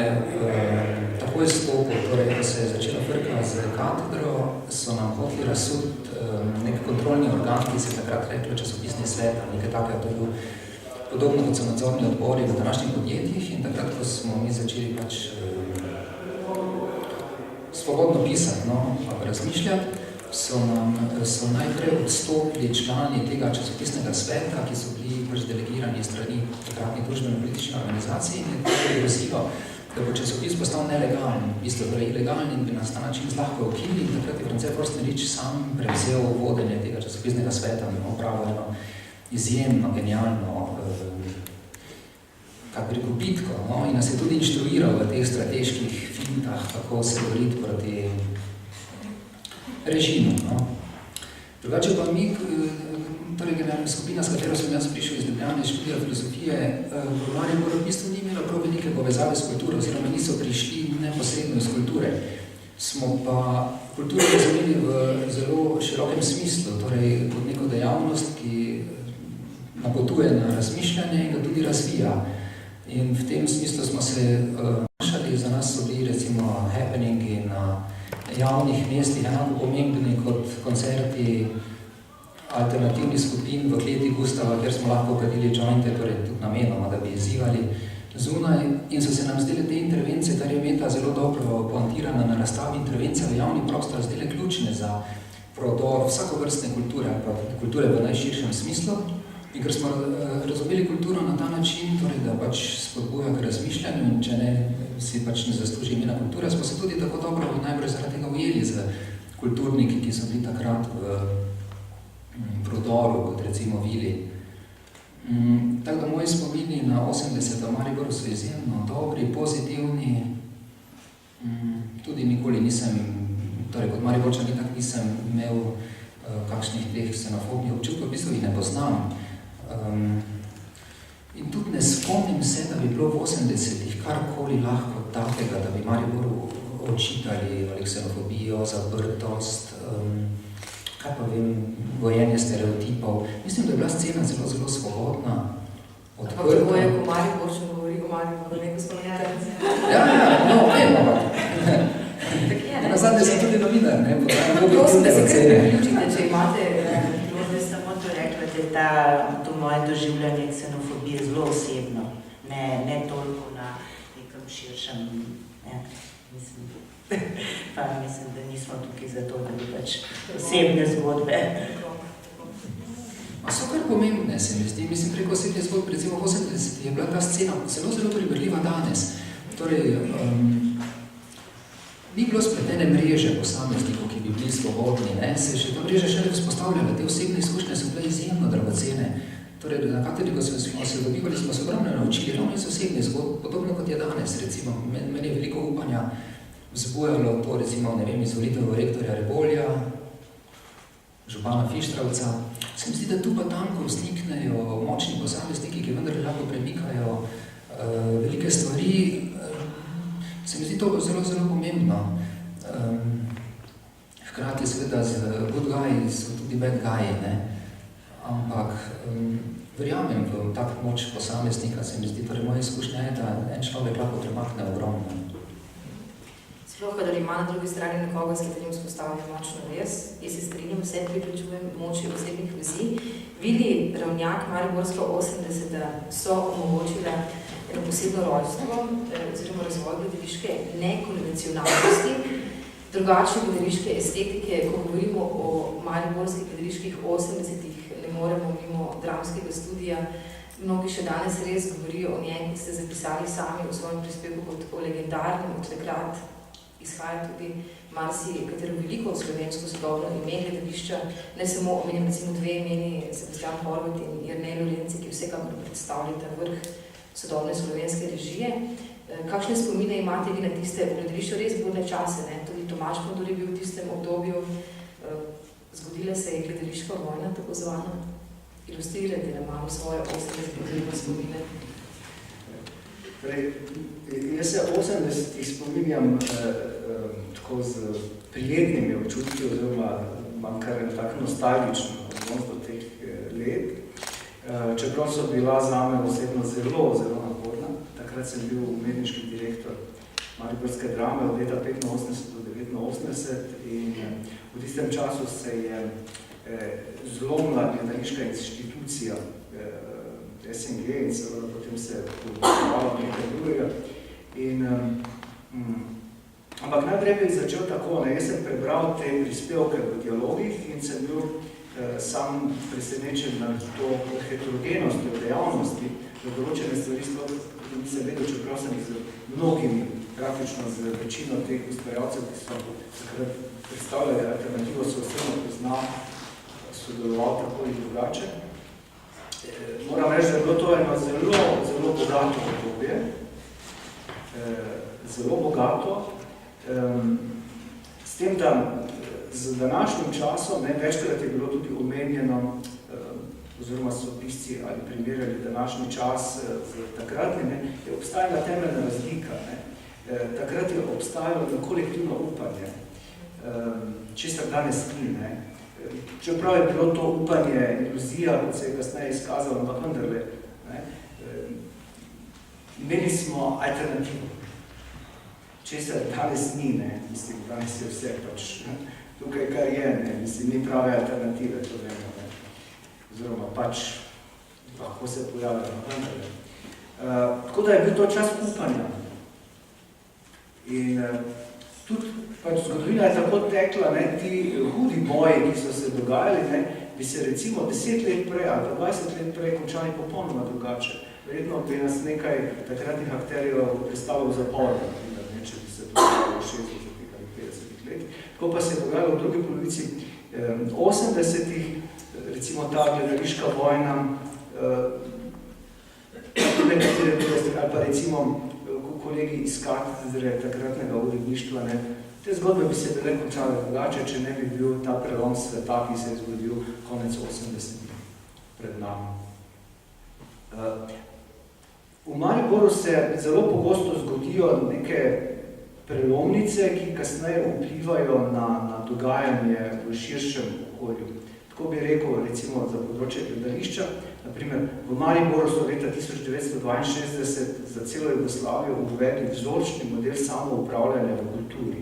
takoj stopil, torej, ko se je začela frka z katedro, so nam hoteli razsuditi nek kontrolni organ, ki se je takrat reklo časopisni svet, nekaj takega, to je bil podobno kot so nadzorni odbori v današnjih podjetjih in takrat, ko smo mi začeli pač svobodno pisati, pa razmišljati, so najprej odstopili člani tega časopisnega sveta, ki so bili pač delegirani strani takratnih družbeno-političnih organizacij in je grozilo, da bo časopis postal nelegalen, v bistvu torej ilegalen in bi nas na način zlahko ukinili in takrat je France Forstnerič sam prevzel vodenje tega časopisnega sveta in opravil eno izjemno, genialno bitko, no, in nas je tudi inštruiral v teh strateških fintah, kako se boriti proti režimu. No. Drugače pa mi, torej generalna skupina, s katero sem jaz prišel iz Ljubljane, študija filozofije, v Mariboru v bistvu ni imela prav velike povezave s kulturo, oziroma niso prišli neposredno iz kulture. Smo pa kulturo razumeli v zelo širokem smislu, torej kot neko dejavnost, ki napotuje na razmišljanje in ga tudi razvija. In v tem smislu smo se našali, za nas so bili recimo happeningi na javnih mestih enako pomembni kot koncerti alternativnih skupin v kleti Gustava, kjer smo lahko kadili jointe, torej tudi namenoma, da bi izzivali zunaj. In so se nam zdele te intervencije, kar je Meta zelo dobro poantirana na razstavi, intervencija v javni prostor zdele ključne za prodor vsakovrstne kulture, pa kulture v najširšem smislu. In ker smo razumeli kulturo na ta način, torej da pač spodbuja k razmišljanju in če ne, si pač ne zasluži imena kulture, smo se tudi tako dobro najbolj zaradi tega ujeli z kulturniki, ki so bili takrat v prodoru, kot recimo Vili. Tako da moji spomini na 80. v Mariboru so izjemno dobri, pozitivni. Tudi nikoli nisem, torej kot Mariborčan itak nisem imel kakšnih teh ksenofobnih občutkov, v bistvu jih ne poznam. In tudi ne spomnim se, da bi bilo v 80-ih karkoli lahko takega, da bi Mariboru očitali ali ksenofobijo, zaprtost, kaj pa vem, gojenje stereotipov. Mislim, da je bila scena zelo, zelo svobodna, odprta. Ampak kako je, ko Mariborčan govori o Mariboru, neko spominjate? Ja, no, vem, nazadnje sem tudi novinar, ne, Prosim, da se kar priključite, če imate... Samo to rekla, da je to moje doživljanje ksenofobije zelo osebno, ne toliko na nekem širšem, mislim, da nismo tukaj zato, da bi pač osebne zgodbe. A so kar pomembne, se mi zdi. Mislim, preko osebne zgodbe, recimo v 80 je bila ta scena zelo, zelo primerljiva danes. Torej, ni bilo spletene mreže posameznikov, ki bi bili svobodni, ne? Se še ta mreža še ne vzpostavljala, te osebne izkušnje so bile izjemno dragocene. Torej, na kateri, ko smo se dobivali, smo se ogromno naučili, ravno iz osebne zgodbe, podobno kot je danes, recimo. Meni je veliko upanja vzbujalo to, recimo, ne vem, izvolitev rektorja Rebolja, župana Fištravca. Se mi zdi, da tu pa tam, ko vzniknejo močni posamezniki, ki vendar lahko premikajo velike stvari, se mi zdi to zelo, zelo pomembno. Hkrati seveda z good guy so tudi bad guy, ne? Ampak verjamem v tak moč posameznika, se mi zdi, torej moja izkušnja je, da en človek lahko premakne ogromno. Sploh, kadar ima na drugi strani nekoga, s katerim spostavlja močno vez, jaz se strinjam, vse pripričujem moči osebnih vezi. Vili Ravnjak, Mariborska 80 so omogočila eno posebno rojstvo, oziroma razvoj gledališke nekonvencionalnosti, drugačne gledališke estetike. Ko govorimo o mariborskih gledaliških 80-ih, ne moremo mimo dramskega studija. Mnogi še danes res govorijo o njej, kot ste zapisali sami v svojem prispevku, kot o legendarnem, od takrat izhaja tudi marsikatero veliko slovensko sodobno ime gledališča, ne samo omenjam recimo dve imeni, Sebastian Horvat in Jernej Lorenci, ki vsekakor predstavljata vrh sodobne slovenske režije. Kakšne spomine imate vi na tiste gledališče res burne čase, ne? Tudi Tomaž Pandur je bil v tistem obdobju, zgodila se je gledališka vojna, tako zvana. Ilustrirajte nam malo svoje 80-ih spomine. Jaz se 80-ih spominjam tako z prijetnimi občutki, oziroma imam kar tako nostalgično odnos do teh let. Čeprav so bila zame osebno zelo, zelo naporna. Takrat sem bil umetniški direktor Mariborske drame od leta 85 do 89 in v tistem času se je zlomila gledališka institucija SNG in seveda potem se povalo nekaj drugega. Ampak najprej bi začel tako, ne, jaz sem prebral te prispevke v dialogih in sem bil sam presenečen na to heterogenost v dejavnosti, da določene stvari sploh nisem vedel, čeprav sem jih z mnogimi, praktično z večino teh ustvarjalcev, ki so takrat predstavljali alternativo, so osebno poznal, sodeloval tako in drugače. moram reči, da je bilo to eno zelo bogato obdobje. Zelo bogato. S tem, da z današnjim časom, večkrat je bilo tudi omenjeno, oziroma so pisci ali primerjali današnji čas z takratnim, je obstajala temeljna razlika. Takrat je obstajalo kolektivno upanje, česar danes ni. Čeprav je bilo to upanje iluzija, kot se je kasneje izkazalo, ampak vendarle, imeli smo alternativo. Česar danes ni, mislim, danes je vse pač tukaj, kar je, mislim, ni prave alternative, to vemo, oziroma pač lahko se pojavljajo. Tako da je bil to čas upanja. In tudi pač zgodovina je tako tekla, ti hudi boji, ki so se dogajali, bi se recimo 10 let prej ali 20 let prej končali popolnoma drugače. Verjetno bi nas nekaj takratnih akterjev predstavil v zaporu, če bi se to dogajalo v 60 ali 50 letih. Tako pa se je dogajalo v drugi polovici 80-ih, recimo ta gledališka vojna, ali pa recimo kolegi iz katedre takratnega uredništva, te zgodbe bi se bile končale drugače, če ne bi bil ta prelom sveta, ki se je zgodil konec 80-ih pred nami. V Mariboru se zelo pogosto zgodijo neke prelomnice, ki kasneje vplivajo na dogajanje v širšem okolju. Tako bi rekel, recimo, za področje gledališča, naprimer, v Mariboru so leta 1962 za celo Jugoslavijo uvedli vzorčni model samoupravljanja v kulturi.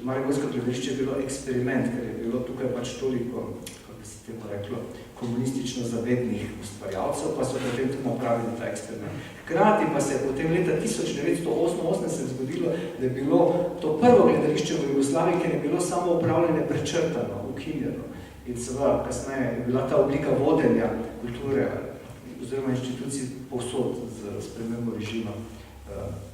Mariborsko gledališče je bilo eksperiment, ker je bilo tukaj pač toliko, kako bi se temu reklo, komunistično zavednih ustvarjalcev, pa so potem tudi napravili ta eksperiment. Hkrati pa se je potem leta 1988 zgodilo, da je bilo to prvo gledališče v Jugoslaviji, ker je bilo samoupravljanje prečrtano, ukinjeno. In seveda, kasneje je bila ta oblika vodenja kulture oziroma inštitucij povsod z spremembo režima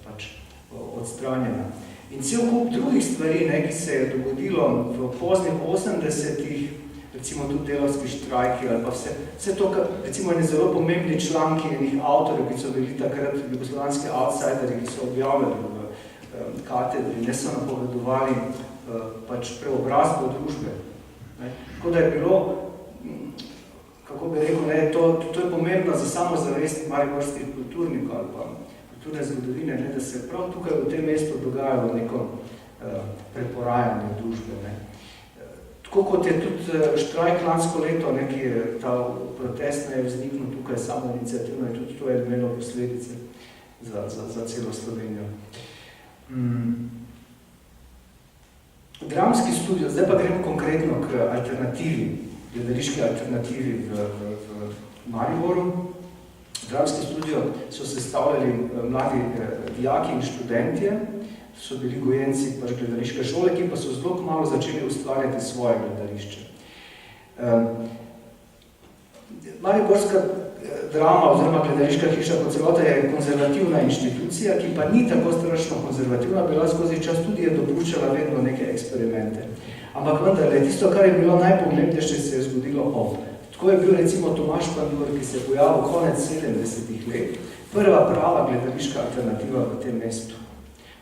pač odstranjena. In cel kup drugih stvari, ki se je dogodilo v poznih 80-ih, recimo tudi delavski štrajki ali pa vse to, recimo eni zelo pomembni članki enih avtorjev, ki so bili takrat jugoslovanski outsideri, ki so objavljali v katedri, ne so napovedovali pač preobrazbo družbe. Tako da je bilo, kako bi rekel, to je pomembno za samozavest mariborskih kulturnikov ali pa kulturne zgodovine, da se prav tukaj v tem mestu dogajajo neko preporajanje družbe. Tako kot je tudi štrajk lansko leto, ki je ta protest vzniknil tukaj samoiniciativno in tudi to je imelo posledice za celo Slovenijo. Dramski studio, zdaj pa gremo konkretno k alternativi, gledališki alternativi v Mariboru. Dramski studio so sestavljali mladi dijaki in študentje, so bili gojenci gledališke šole, ki pa so zelo kmalu začeli ustvarjati svoje gledališče. Mariborska drama oziroma gledališka hiša kot celota je konzervativna inštitucija, ki pa ni tako strašno konzervativna, bila skozi čas tudi je dopuščala vedno neke eksperimente. Ampak vendarle, tisto, kar je bilo najpomembnejše, se je zgodilo Tako je bil recimo Tomaž Pandur, ki se je pojavil konec 70-ih let, prva prava gledališka alternativa v tem mestu.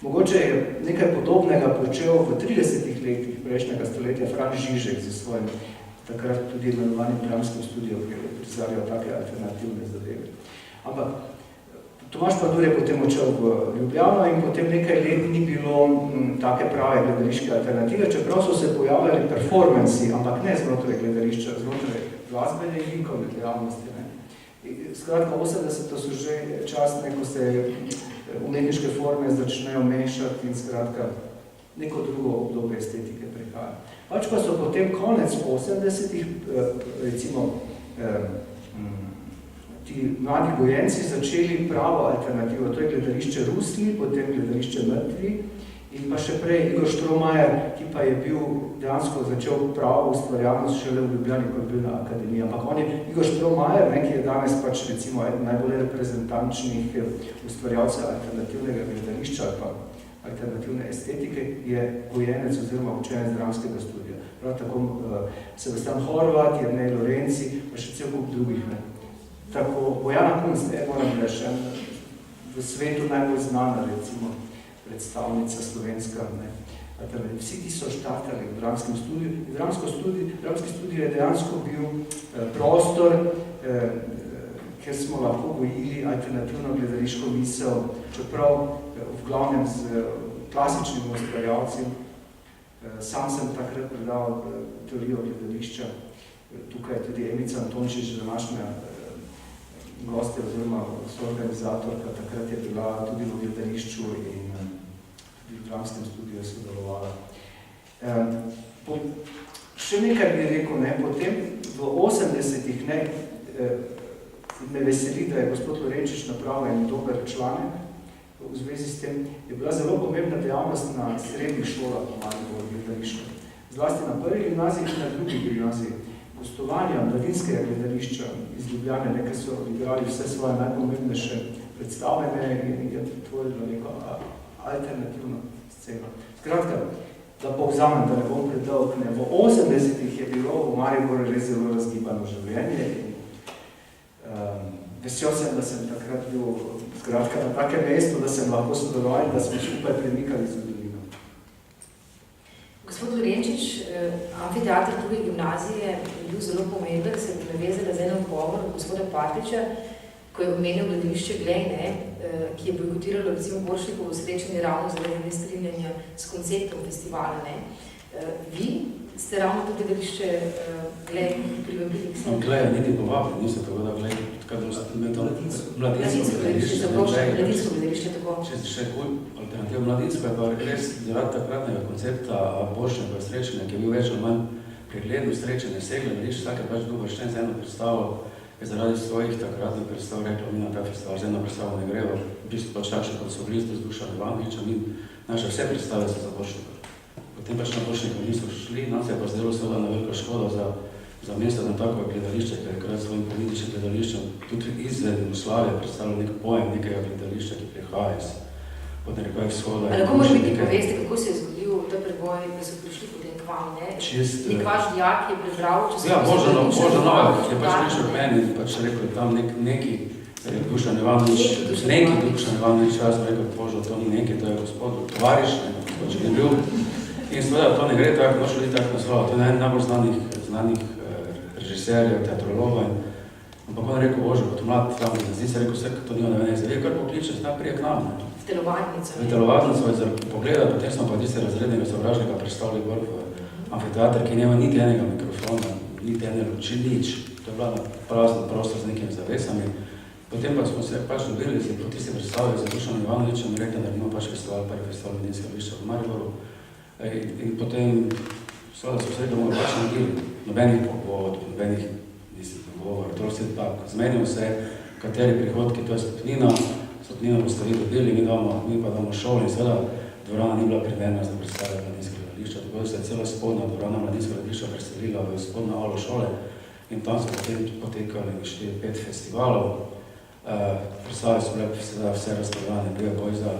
Mogoče je nekaj podobnega počel v 30-ih letih prejšnjega stoletja Franz Žižek z svojim takrat tudi imenovanim dramskim studijom, ki je prizarjal take alternativne zadeve. Ampak Tomaž Pandur je potem odšel v Ljubljano in potem nekaj let ni bilo take prave gledališke alternative, čeprav so se pojavljali performansi, ampak ne znotraj gledališča, znotraj glasbene in likovne dejavnosti. Skratka, 80 so že časne, ko se umetniške forme začnejo mešati in skratka neko drugo obdobje estetike prihaja. Pač pa so potem konec 80-ih, recimo, ti mladi gojenci začeli pravo alternativo, to je gledališče Rusli, potem gledališče Mrtvi in pa še prej Igor Štromajer, ki pa je bil dejansko začel pravo ustvarjalnost šele v Ljubljani, ko je bil na akademiji. Ampak on je Igor Štromajer, ki je danes pač recimo eden najbolj reprezentančnih ustvarjalcev alternativnega gledališča ali pa alternativne estetike, je gojenec oziroma učenec dramskega studija. Prav tako Sebastian Horvat, Jernej Lorenci, pa še cel kup drugih. Ne. Tako, Bojana Kunst, moram reči, v svetu najbolj znana, recimo, predstavnica slovenska. Ne. Vsi ti so štartali v dramskem studiju. Dramski studij je dejansko bil prostor, kjer smo lahko gojili alternativno gledališko misel, čeprav v glavnem z klasičnim ustvarjalcem. Sam sem takrat predal teorijo gledališča. Tukaj je tudi Emica Antončič, današnja gostja oziroma soorganizatorka. Takrat je bila tudi v gledališču in tudi v dramskem studiju sodelovala. Še nekaj bi rekel, ne, potem v 80-ih me veseli, da je gospod Lorenčič napravil en dober članek v zvezi s tem, je bila zelo pomembna dejavnost na srednjih šolah v Mariboru gledališča. Zlasti na prvi gimnaziji in na drugi gimnaziji. Gostovanja mladinskega gledališča iz Ljubljane, nekaj so igrali vse svoje najpomembnejše predstave in je tvorilo neko alternativno sceno. Skratka, da povzamem, da ne bom predolg, ne. V 80-ih je bilo v Mariboru res zelo razgibano življenje in vesel sem, da sem takrat bil skratka na takem mestu, da sem lahko sodeloval in da smo skupaj premikali zgodovino. Gospod Lorenčič, amfiteatr druge gimnazije je bil zelo pomemben, se je navezala z enem odgovor gospoda Partiča, ko je omenil gledališče Glej, ne, ki je bojkotiralo recimo Borštnikovo srečanje ravno zaradi nestrinjanja s konceptom festivala. Ne. Vi ste ravno to gledališče Glej privabili k sebi? Glej, niti povabili, niso tako da Glej, mladinsko gledališče, tako. Če se še alternativ mladinsko je pa res zaradi takratnega koncepta Borštnikova srečanja, ki je bil več ali manj pregledno srečanje vseh gledališč, vsak je pač bil uvrščen z eno predstavo, je zaradi svojih takratnih predstav rekla, mi na ta festival z eno predstavo ne grejo, v bistvu pač takšne, kot so bili z Dušanom Ivanovičem in naše vse predstave so za Borštnikov. Potem pač na Borštnikov niso šli, nas je pa zdelo seveda na veliko škodo za mesto na tako gledališče, ker je krat svojim političnim gledališčem tudi izven Jugoslavije predstavljal nek pojem nekega gledališča, ki prihaja iz podnerekaj vzhoda. Ali lahko možete nekaj povesti, kako se je zgodil ta preboj, da so prišli potem k vam, ne? Nek vaš dijak je prebral, če ja, Boža Novak je pač prišel k meni in pač rekel, tam neki Dušan Ivanovič, jaz sem rekel, Božo, to ni neki, to je gospod tovariš, če je bil. In seveda, to ne gre tako, noč ljudi tako naslova, to je najbolj znanih režiserjev, teatrologov. Ampak on je rekel, Bože, kot mlad tam gimnazist, je rekel, vse, to nima ne veze, kar pokliče, zna prije k nam. V telovadnico. V telovadnico je pogledal, potem smo pa tiste razrednega sovražnika predstavili gor v amfiteatr, ki nema niti enega mikrofona, niti ene luči, nič. To je bila prazen prostor z nekimi zavesami. Potem pa smo se pač dobili po tiste predstave za Dušanom Ivanovičem in rekli, da naredimo pač festival, prvi festival mladinskega gledališča v Mariboru. In potem seveda so vse domov pač naredili, nobenih pogovor, nobenih dogovor, to vse tako. Zmenil se, kateri prihodki, to je stopnina postavi dobili, mi pa damo šolo in seveda dvorana ni bila primerna za predstave mladinskega gledališča, tako da se je cela spodna dvorana mladinskega gledališča preselila v spodno avlo šole in tam so potem potekali 4-5 festivalov. Predstave so bile vse razprodane, bil je boj za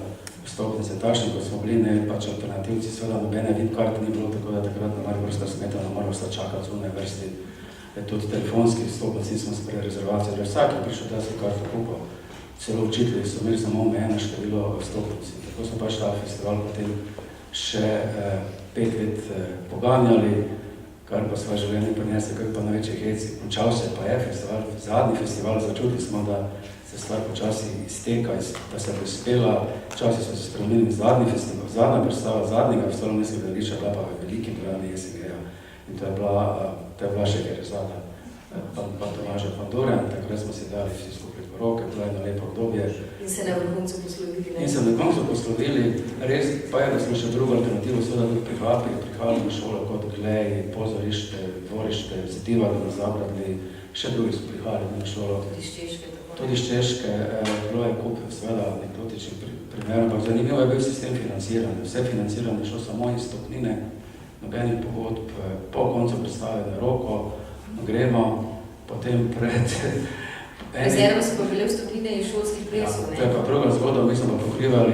vstopnice takšni, kot smo bili, ne pač alternativci, seveda nobene vidkarte ni bilo, tako da takrat na Mariborska smetana morala sta čakati zunaj vrsti. Tudi telefonski vstopnici smo sprejeli rezervacijo, da vsak je prišel, da se karto kupal. Celo učitelji so imeli samo omejeno število vstopnici. Tako smo pač ta festival potem še 5 let poganjali, kar pa svoje življenje prinesli, kar pa na večjih hecih. Končal se pa je festival, zadnji festival, začutili smo, da se stvar počasi izteka, da se je prispela, časi so se spremenili zadnji festival, zadnja predstava zadnjega festivala mladinskega gledališča, bila pa v veliki dvorani SNG-ja. In to je bila še Gerezada, pa Tomaža Pandorjan, takrat smo se dali vsi skupaj v roke, bilo je eno lepo obdobje. In se na vrhuncu poslovili, ne? In se na koncu poslovili, res pa je, da smo še drugo alternativo, seveda tudi prihajali na šolo kot Glej, Pozorište, Dvorište, Zetiva, da nas zabradili, še drugi so prihajali na šolo. Tudi iz Češke, bilo je kup, seveda, anekdotičnih primerov, ampak zanimivo je bil sistem financiranja. Vse financiranje šlo samo iz stopnine, nobenih pogodb, po koncu predstave na roko, gremo, potem pred... Rezervo so pa bile vstopnine iz šolskih plesov, ne? To je pa druga zgodba, mi smo pa pokrivali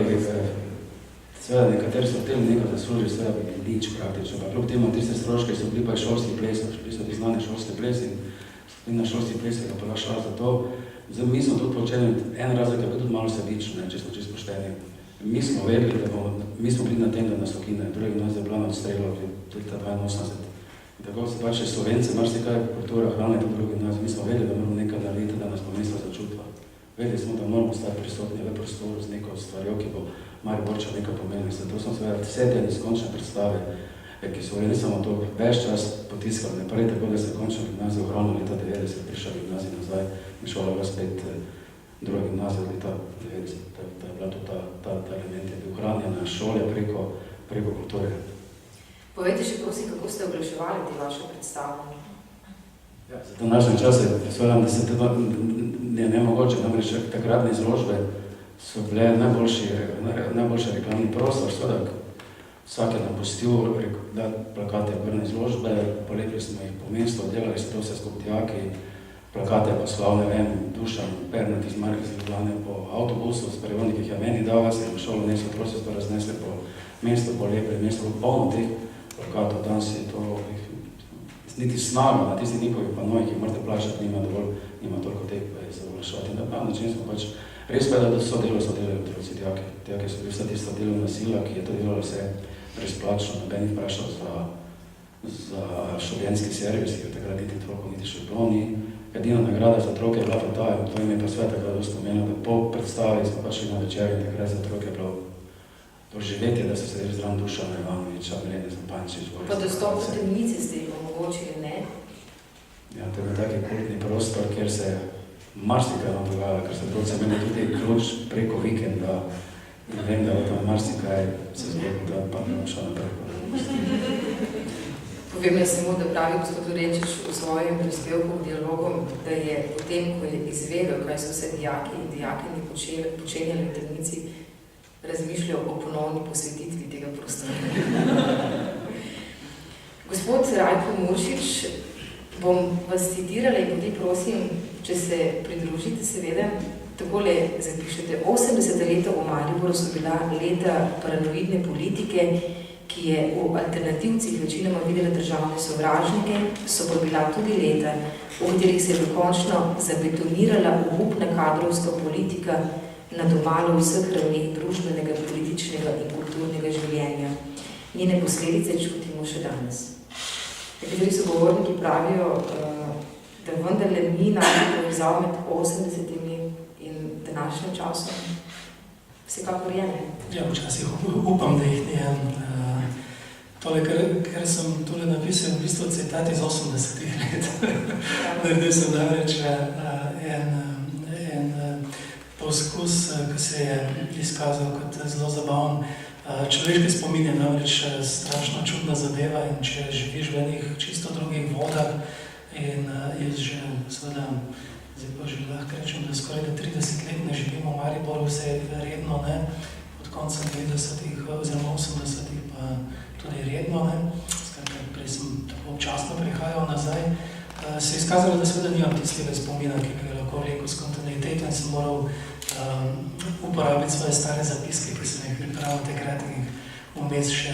Seveda, nekateri so v tem nekaj zaslužili, seveda bi nič praktično, pa kljub temu tiste stroške so bili pa šolski ples, bili so ti znani šolski ples in na šolski ples je ga pa šla za to. Zdaj, mi smo tudi počeli, en razlog je bil tudi malo sebično, če smo čisto pošteni. Mi smo vedeli, mi smo bili na tem, da nas okine, drugi gimnazija je bila na odstrelu leta 82. In tako se pač Slovenci, marsikaj kultura, hrana in drugi gimnazija, mi smo vedeli, da moramo nekaj narediti, da nas bo mesto začutila. Vedeli smo, da moramo stati prisotni v prostoru z neko stvarjo, ki bo Mariborča nekaj pomeni. Zato smo seveda vse te neskončne predstave, ki so ne samo to več čas potiskali naprej, tako da se končno gimnazija ohranila leta 90, prišla gimnazija nazaj in šola bila spet druga gimnazija leta 90. Da je bila tudi ta element, je bil ohranjena šole preko kulture. Povejte še prosim, kako ste oglaševali te vaše predstave? Ja, za današnje čase, seveda, da se ne mogoče, namreč takratne izložbe so bile najboljši reklamni prostor, seveda, vsak je napustil, da plakate obrne izložbe, polepili smo jih po mestu, delali so to vse skupaj dijaki, plakate je poslal, ne vem, Dušan Pernat iz Marke iz Ljubljane po avtobusu, s prevodnik jih je meni dal, jaz sem šolo nesel, prosil to raznesli po mestu, polepili mesto, polno teh plakatov, danes je to, niti snaga na tistih njihovih panojih, ki morate plačati, nima toliko teh za oglaševati. Na prav način smo pač, res pa je, da so delali otroci dijaki. Dijaki so bili vsa tista delovna sila, ki je to delala vse brezplačno, noben jih vprašal za študentski servis, ki je takrat niti toliko niti še bilo ni. Edina nagrada za otroke je bila pa ta, to ime pa sve takrat dosti omenilo, da po predstavi smo pa šli na večer in takrat za otroke je bilo doživetje, da so sedeli zraven Dušana Ivanoviča, Milene Zupančič. Pa dostop do temnice ste jih omogočili, ne? Ja, to je bil taki kultni prostor, kjer se marsikaj nam dogajalo, ker se otroci imeli tudi ključ preko vikenda in vem, da tam marsikaj se zgodilo, da pa ne šla naprej. Povem je samo, da pravi gospod Lorenčič v svojem prispevku v dialogu, da je potem, ko je izvedel, kaj so vse dijaki in dijakinji počenjali v temnici, razmišljal o ponovni posvetitvi tega prostora. Gospod Rajko Muršič, bom vas citirala in tudi prosim, če se pridružite seveda, takole zapišete. 80 leta v Mariboru so bila leta paranoidne politike, ki je v alternativcih večinoma videla državne sovražnike, so pa bila tudi leta, v katerih se je dokončno zabetonirala obupna kadrovska politika na domalo vseh ravneh družbenega, političnega in kulturnega življenja. Njene posledice čutimo še danes. Nekateri sogovorniki pravijo, da vendarle ni najbolj povezal med 80-imi in današnjim časom. Vsekakor je, ne? Ja, včasih upam, da jih ni. Tole, ker sem tole napisal, v bistvu citat iz 80-ih let. Naredil sem namreč en poskus, ki se je izkazal kot zelo zabaven. Človeški spomin je namreč strašno čudna zadeva in če živiš v enih čisto drugih vodah in jaz že, seveda, zdaj pa že lahko rečem, da skoraj da 30 let ne živimo v Mariboru, vse redno, ne, od konca 90-ih oziroma 80-ih pa tudi redno, ne, skratka, prej sem tako občasno prihajal nazaj, se je izkazalo, da seveda nimam tistega spomina, ki bi ga lahko rekel s kontinuiteto in sem moral uporabiti svoje stare zapiske, ki sem jih pripravil takrat in vmes še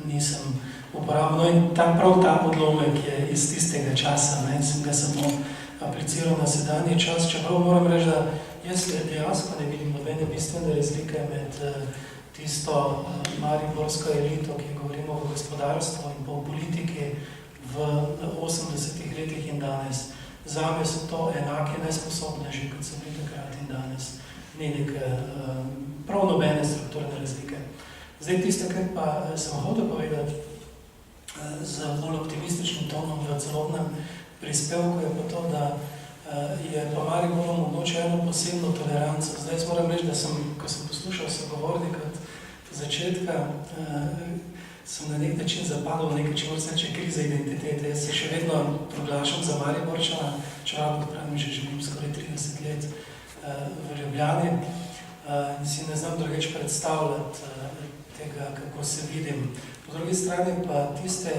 nisem uporabil. No in prav ta odlomek je iz tistega časa, ne, sem ga samo apliciral na sedanji čas, čeprav moram reči, da jaz dejansko ne vidim nobene bistvene razlike med tisto mariborsko elito, ki govorimo o gospodarstvu in po politiki v 80-ih letih in danes. Zame so to enake nesposobneži, kot so bili takrat in danes. Ni neke prav nobene strukturne razlike. Zdaj tisto, kar pa sem hotel povedati z bolj optimističnim tonom v celotnem prispevku, je pa to, da je pa Mariboru omogočil eno posebno toleranco. Zdaj moram reči, da sem, ko sem poslušal sogovornika od začetka, sem na nek način zapadal v nekaj, če moram reči, krize identitete. Jaz se še vedno proglašam za Mariborčana, čeprav, kot pravim, že živim skoraj 30 let v Ljubljani in si ne znam drugače predstavljati tega, kako se vidim. Po drugi strani pa tiste,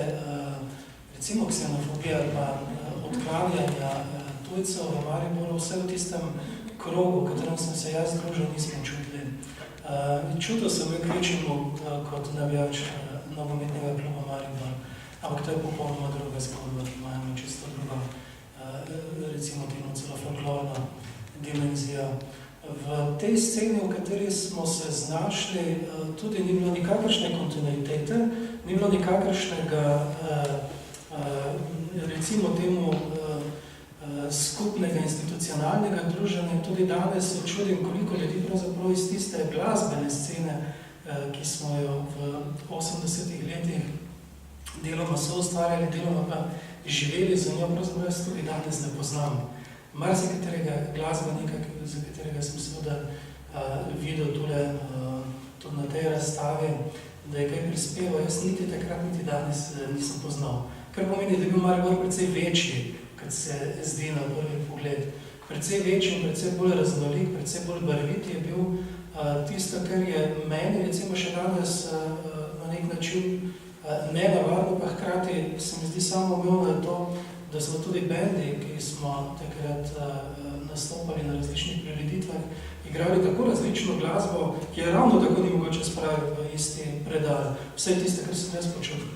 recimo ksenofobije ali pa odklanjanja tujcev v Mariboru, vse v tistem krogu, v katerem sem se jaz družil, nismo čutili. Čutil sem kvečemu kot navijač nogometnega kluba Maribor, ampak to je popolnoma druga zgodba, ki imajo čisto drugo, recimo temu celo folklorno dimenzijo. V tej sceni, v kateri smo se znašli, tudi ni bilo nikakršne kontinuitete, ni bilo nikakršnega, recimo temu, skupnega institucionalnega druženja. Tudi danes se čudim, koliko ljudi pravzaprav iz tiste glasbene scene, ki smo jo v 80-ih letih deloma so ustvarjali, deloma pa živeli za njo, pravzaprav jaz tudi danes ne poznam. Marsikaterega glasbenika, za katerega sem seveda videl tule, tudi na tej razstavi, da je kaj prispeval, jaz niti takrat, niti danes nisem poznal. Kar pomeni, da je bil Maribor precej večji, kot se zdi na prvi pogled. Precej večji in precej bolj raznolik, precej bolj barvit je bil tisto, kar je meni, recimo še danes na nek način nenavadno, pa hkrati se mi zdi samo umevno to, da smo tudi bendi, ki smo takrat nastopali na različnih prireditvah, igrali tako različno glasbo, ki je ravno tako ni mogoče spraviti v isti predal. Vse tiste, kar sem jaz počutil,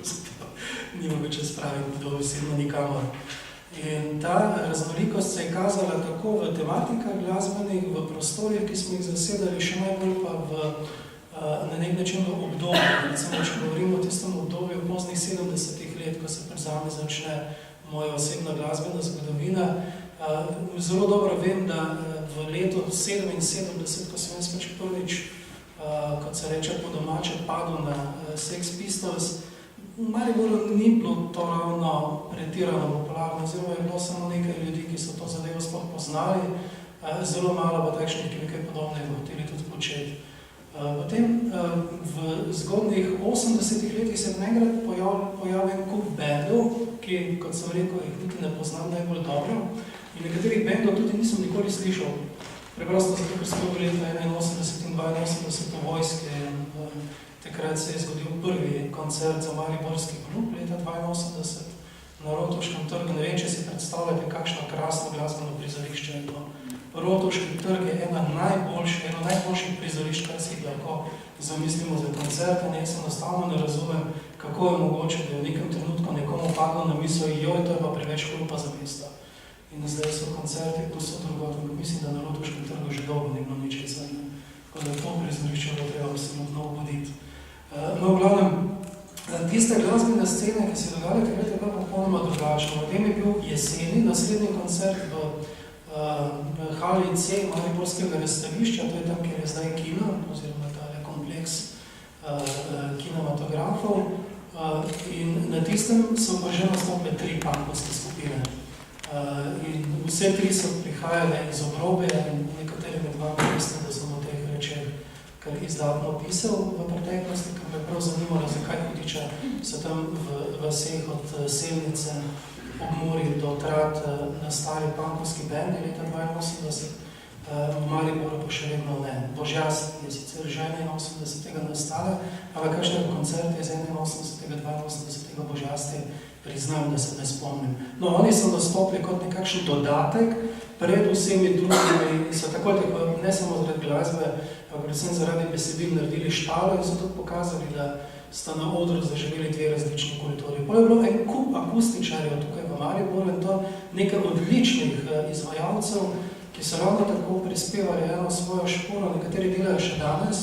ni mogoče spraviti do besedno nikamor. In ta raznolikost se je kazala tako v tematikah glasbenih, v prostorih, ki smo jih zasedali, še najbolj pa na nek način v obdobju. Recimo, če govorimo o tistem obdobju poznih 70-ih let, ko se prezame začne moja osebna glasbena zgodovina. Zelo dobro vem, da v letu 77, ko sem jaz pač prvič, kot se reče po domače, padel na Sex Pistols, v Mariboru ni bilo to ravno pretirano popularno, oziroma je bilo samo nekaj ljudi, ki so to zadevo sploh poznali, zelo malo pa takšnih, ki bi kaj podobnega hoteli tudi početi. Potem v zgodnjih 80-ih letih se naenkrat pojavil kup bendov, ki, kot sem rekel, jih niti ne poznam najbolj dobro, in nekaterih bendov tudi nisem nikoli slišal. Preprosto zato, ker sem bil leta 81 in 82 v vojski. Takrat se je zgodil prvi koncert za Mariborski klub leta 82 na Rotovškem trgu. Ne vem, če si predstavljate, kakšno krasno glasbeno prizorišče je to. Rotovški trg je eno najboljših prizorišč, kar si lahko zamislimo za koncerte. Jaz enostavno ne razumem, kako je mogoče, da je v nekem trenutku nekomu padlo na misel, joj, to je pa preveč hrupa za mesto. In zdaj so koncerti, tu so drugot, mislim, da na Rotovškem trgu že dolgo ni bilo ničesar. Tako da to prizorišče bo treba absolutno obuditi. No, v glavnem, tiste glasbene scene, ki se dogajale, takrat je bila popolnoma drugačna. V tem je bil jeseni, naslednji koncert v hali C Mariborskega razstavišča, to je tam, kjer je zdaj kino, oziroma tale kompleks kinematografov. In na tistem so pa že nastopile 3 punkovske skupine. In vse 3 so prihajale iz Obrobja in nekateri med vami mislim, da sem o teh rečeh kar izdatno opisal v preteklosti, ker me prav zanimalo, zakaj hudiča so tam v vaseh od Selnice, Obmorij do Trat nastali punkovski bendi leta 82, v Mariboru pa še vedno ne. Božjast je sicer že 81. nastala, ampak kakšnega koncerta iz 81. 82. Božjasti priznam, da se ne spomnim. No, oni so nastopili kot nekakšen dodatek pred vsemi drugimi, so tako ne samo zaradi glasbe, ampak predvsem zaradi besedil naredili štalo in so tudi pokazali, da sta na odru zaživeli 2 različni kulturi. Potem je bilo en kup akustičarjev tukaj v Mariboru in to nekaj odličnih izvajalcev, ki so ravno tako prispevali eno svojo šporo, nekateri delajo še danes,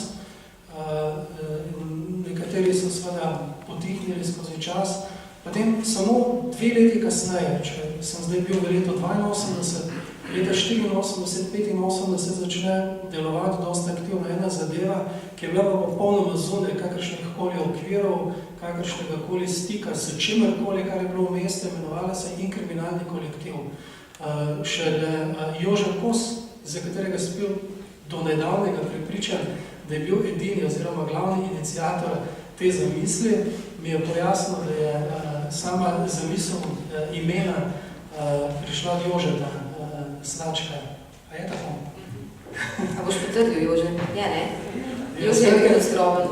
nekateri so seveda potihnili skozi čas. Potem samo 2 leti kasneje, če sem zdaj bil v letu 82, leta 84, 85 začne delovati dosta aktivno ena zadeva, ki je bila pa popolnoma zunaj kakršnih koli okvirov, kakršnega koli stika s čimerkoli, kar je bilo v mestu, imenovala se Inkriminalni kolektiv. Šele Jožef Kos, za katerega sem bil do nedavnega prepričan, da je bil edini oziroma glavni iniciator te zamisli, mi je pojasnil, da je sama zamisel imena prišla od Jožeta Slačka. A je tako? A boš potrdil Jože? Ja, ne? Jože je bil skroven.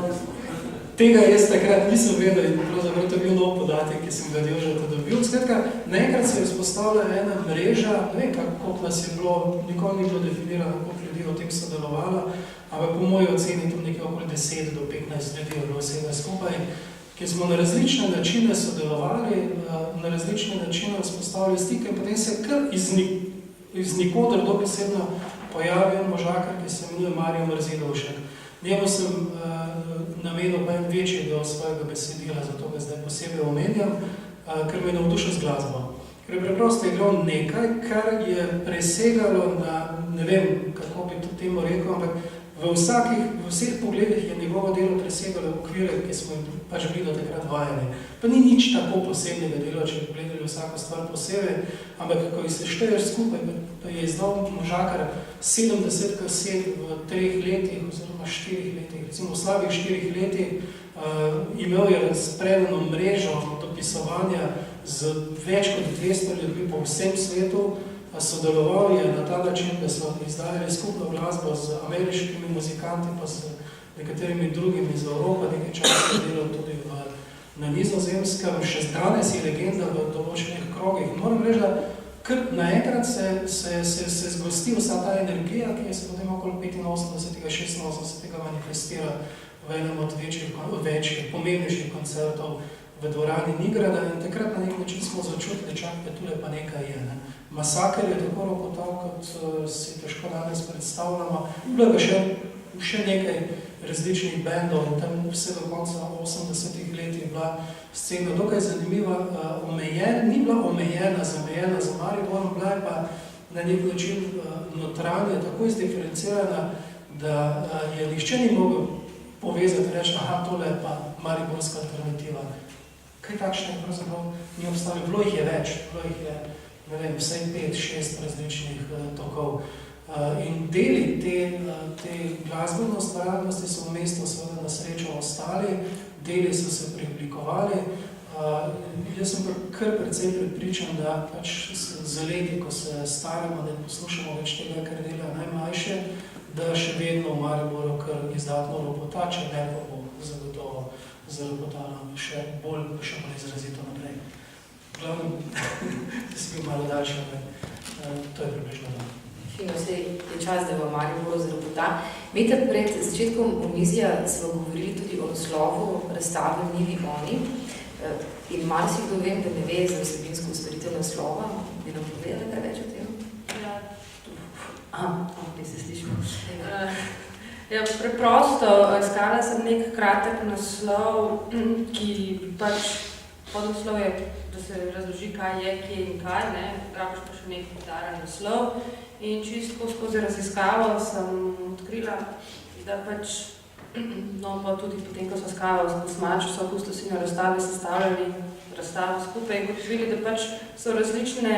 Tega jaz takrat nisem vedel in pravzaprav to je bil nov podatek, ki sem ga od Jožeta dobil. Skratka, naenkrat se je vzpostavila ena mreža, ne vem, koliko nas je bilo, nikoli ni bilo definirano, koliko ljudi o tem sodelovalo, ampak po moji oceni tam nekaj okoli 10 do 15 ljudi je bilo vsega skupaj, ki smo na različne načine sodelovali, na različne načine vzpostavili stike in potem se kar iz nikoder dobesedno pojavi en možakar, ki se imenuje Marijo Mrzidovšek. Njemu sem namenil pa en večji del svojega besedila, zato ga zdaj posebej omenjam, ker me je navdušil z glasbo. Ker je preprosto igral nekaj, kar je presegalo na, ne vem, kako bi to temu rekel, ampak v vseh pogledih je njegovo delo presegalo okvire, ki smo jim pač bili do takrat vajeni. Pa ni nič tako posebnega dela, če bi pogledali vsako stvar posebej, ampak ko se šteješ skupaj, pa je izdal možakar 70 kaset v 3 letih, oziroma 4 letih, recimo v slabih 4 letih, imel je razpredeno mrežo dopisovanja z več kot 200 ljudmi po vsem svetu, sodeloval je na ta način, da so izdajali skupno glasbo z ameriškimi muzikanti, pa z nekaterimi drugimi iz Evropa, nekaj časa delal tudi na Nizozemskem, še danes je legenda v določenih krogih. Moram reči, da kar naenkrat se zgosti vsa ta energija, ki se potem okoli 85. 86. manifestira v enem od večjih, pomembnejših koncertov v dvorani Nigrada in takrat na nek način smo začutili, čakaj, tule pa nekaj je. Ne? Masaker je tako rokotal, kot si težko danes predstavljamo. Bilo je še nekaj različnih bendov in tam vse do konca 80-ih let je bila scena dokaj zanimiva, ni bila omejena za Mariborom, bila je pa na nek način notranje, tako izdiferencirana, da je nihče ni mogel povezati, reči, aha, tole je pa mariborska alternativa. Kaj takšne pravzaprav ni obstavljeno? Bilo jih je več, bilo jih je, ne vem, vsaj 5-6 različnih tokov. In deli te glasbene ustvarjalnosti so v mestu seveda na srečo ostali, deli so se preoblikovali. Jaz sem kar precej prepričan, da pač z leti, ko se staramo, da poslušamo več tega, kar dela najmlajše, da še vedno v Mariboru kar izdatno ropota, če ne pa bo zagotovo zaropotalo še bolj izrazito naprej. Glavno, da si bil malo daljši, to je približno to. Fino, se je čas, da v Mariboru zaropota. Meta, pred začetkom omizja smo govorili tudi o naslovu razstave Nivi oni. In malo si kdo vem, da ne ve za vsebinsko usmeritev naslova. Bi nam povedali kaj več o tem? Ne se slišimo. Preprosto, iskala sem nek kratek naslov, ki pač podnaslov je, da se razloži, kaj je, kje in kaj, ne, rabiš pa še nek podaren naslov. In čisto skozi raziskavo sem odkrila, da pač, no pa tudi potem, ko so skavali z Kosmač, so kustosinjo razstave sestavljali razstavo skupaj in gotovili, da pač so različne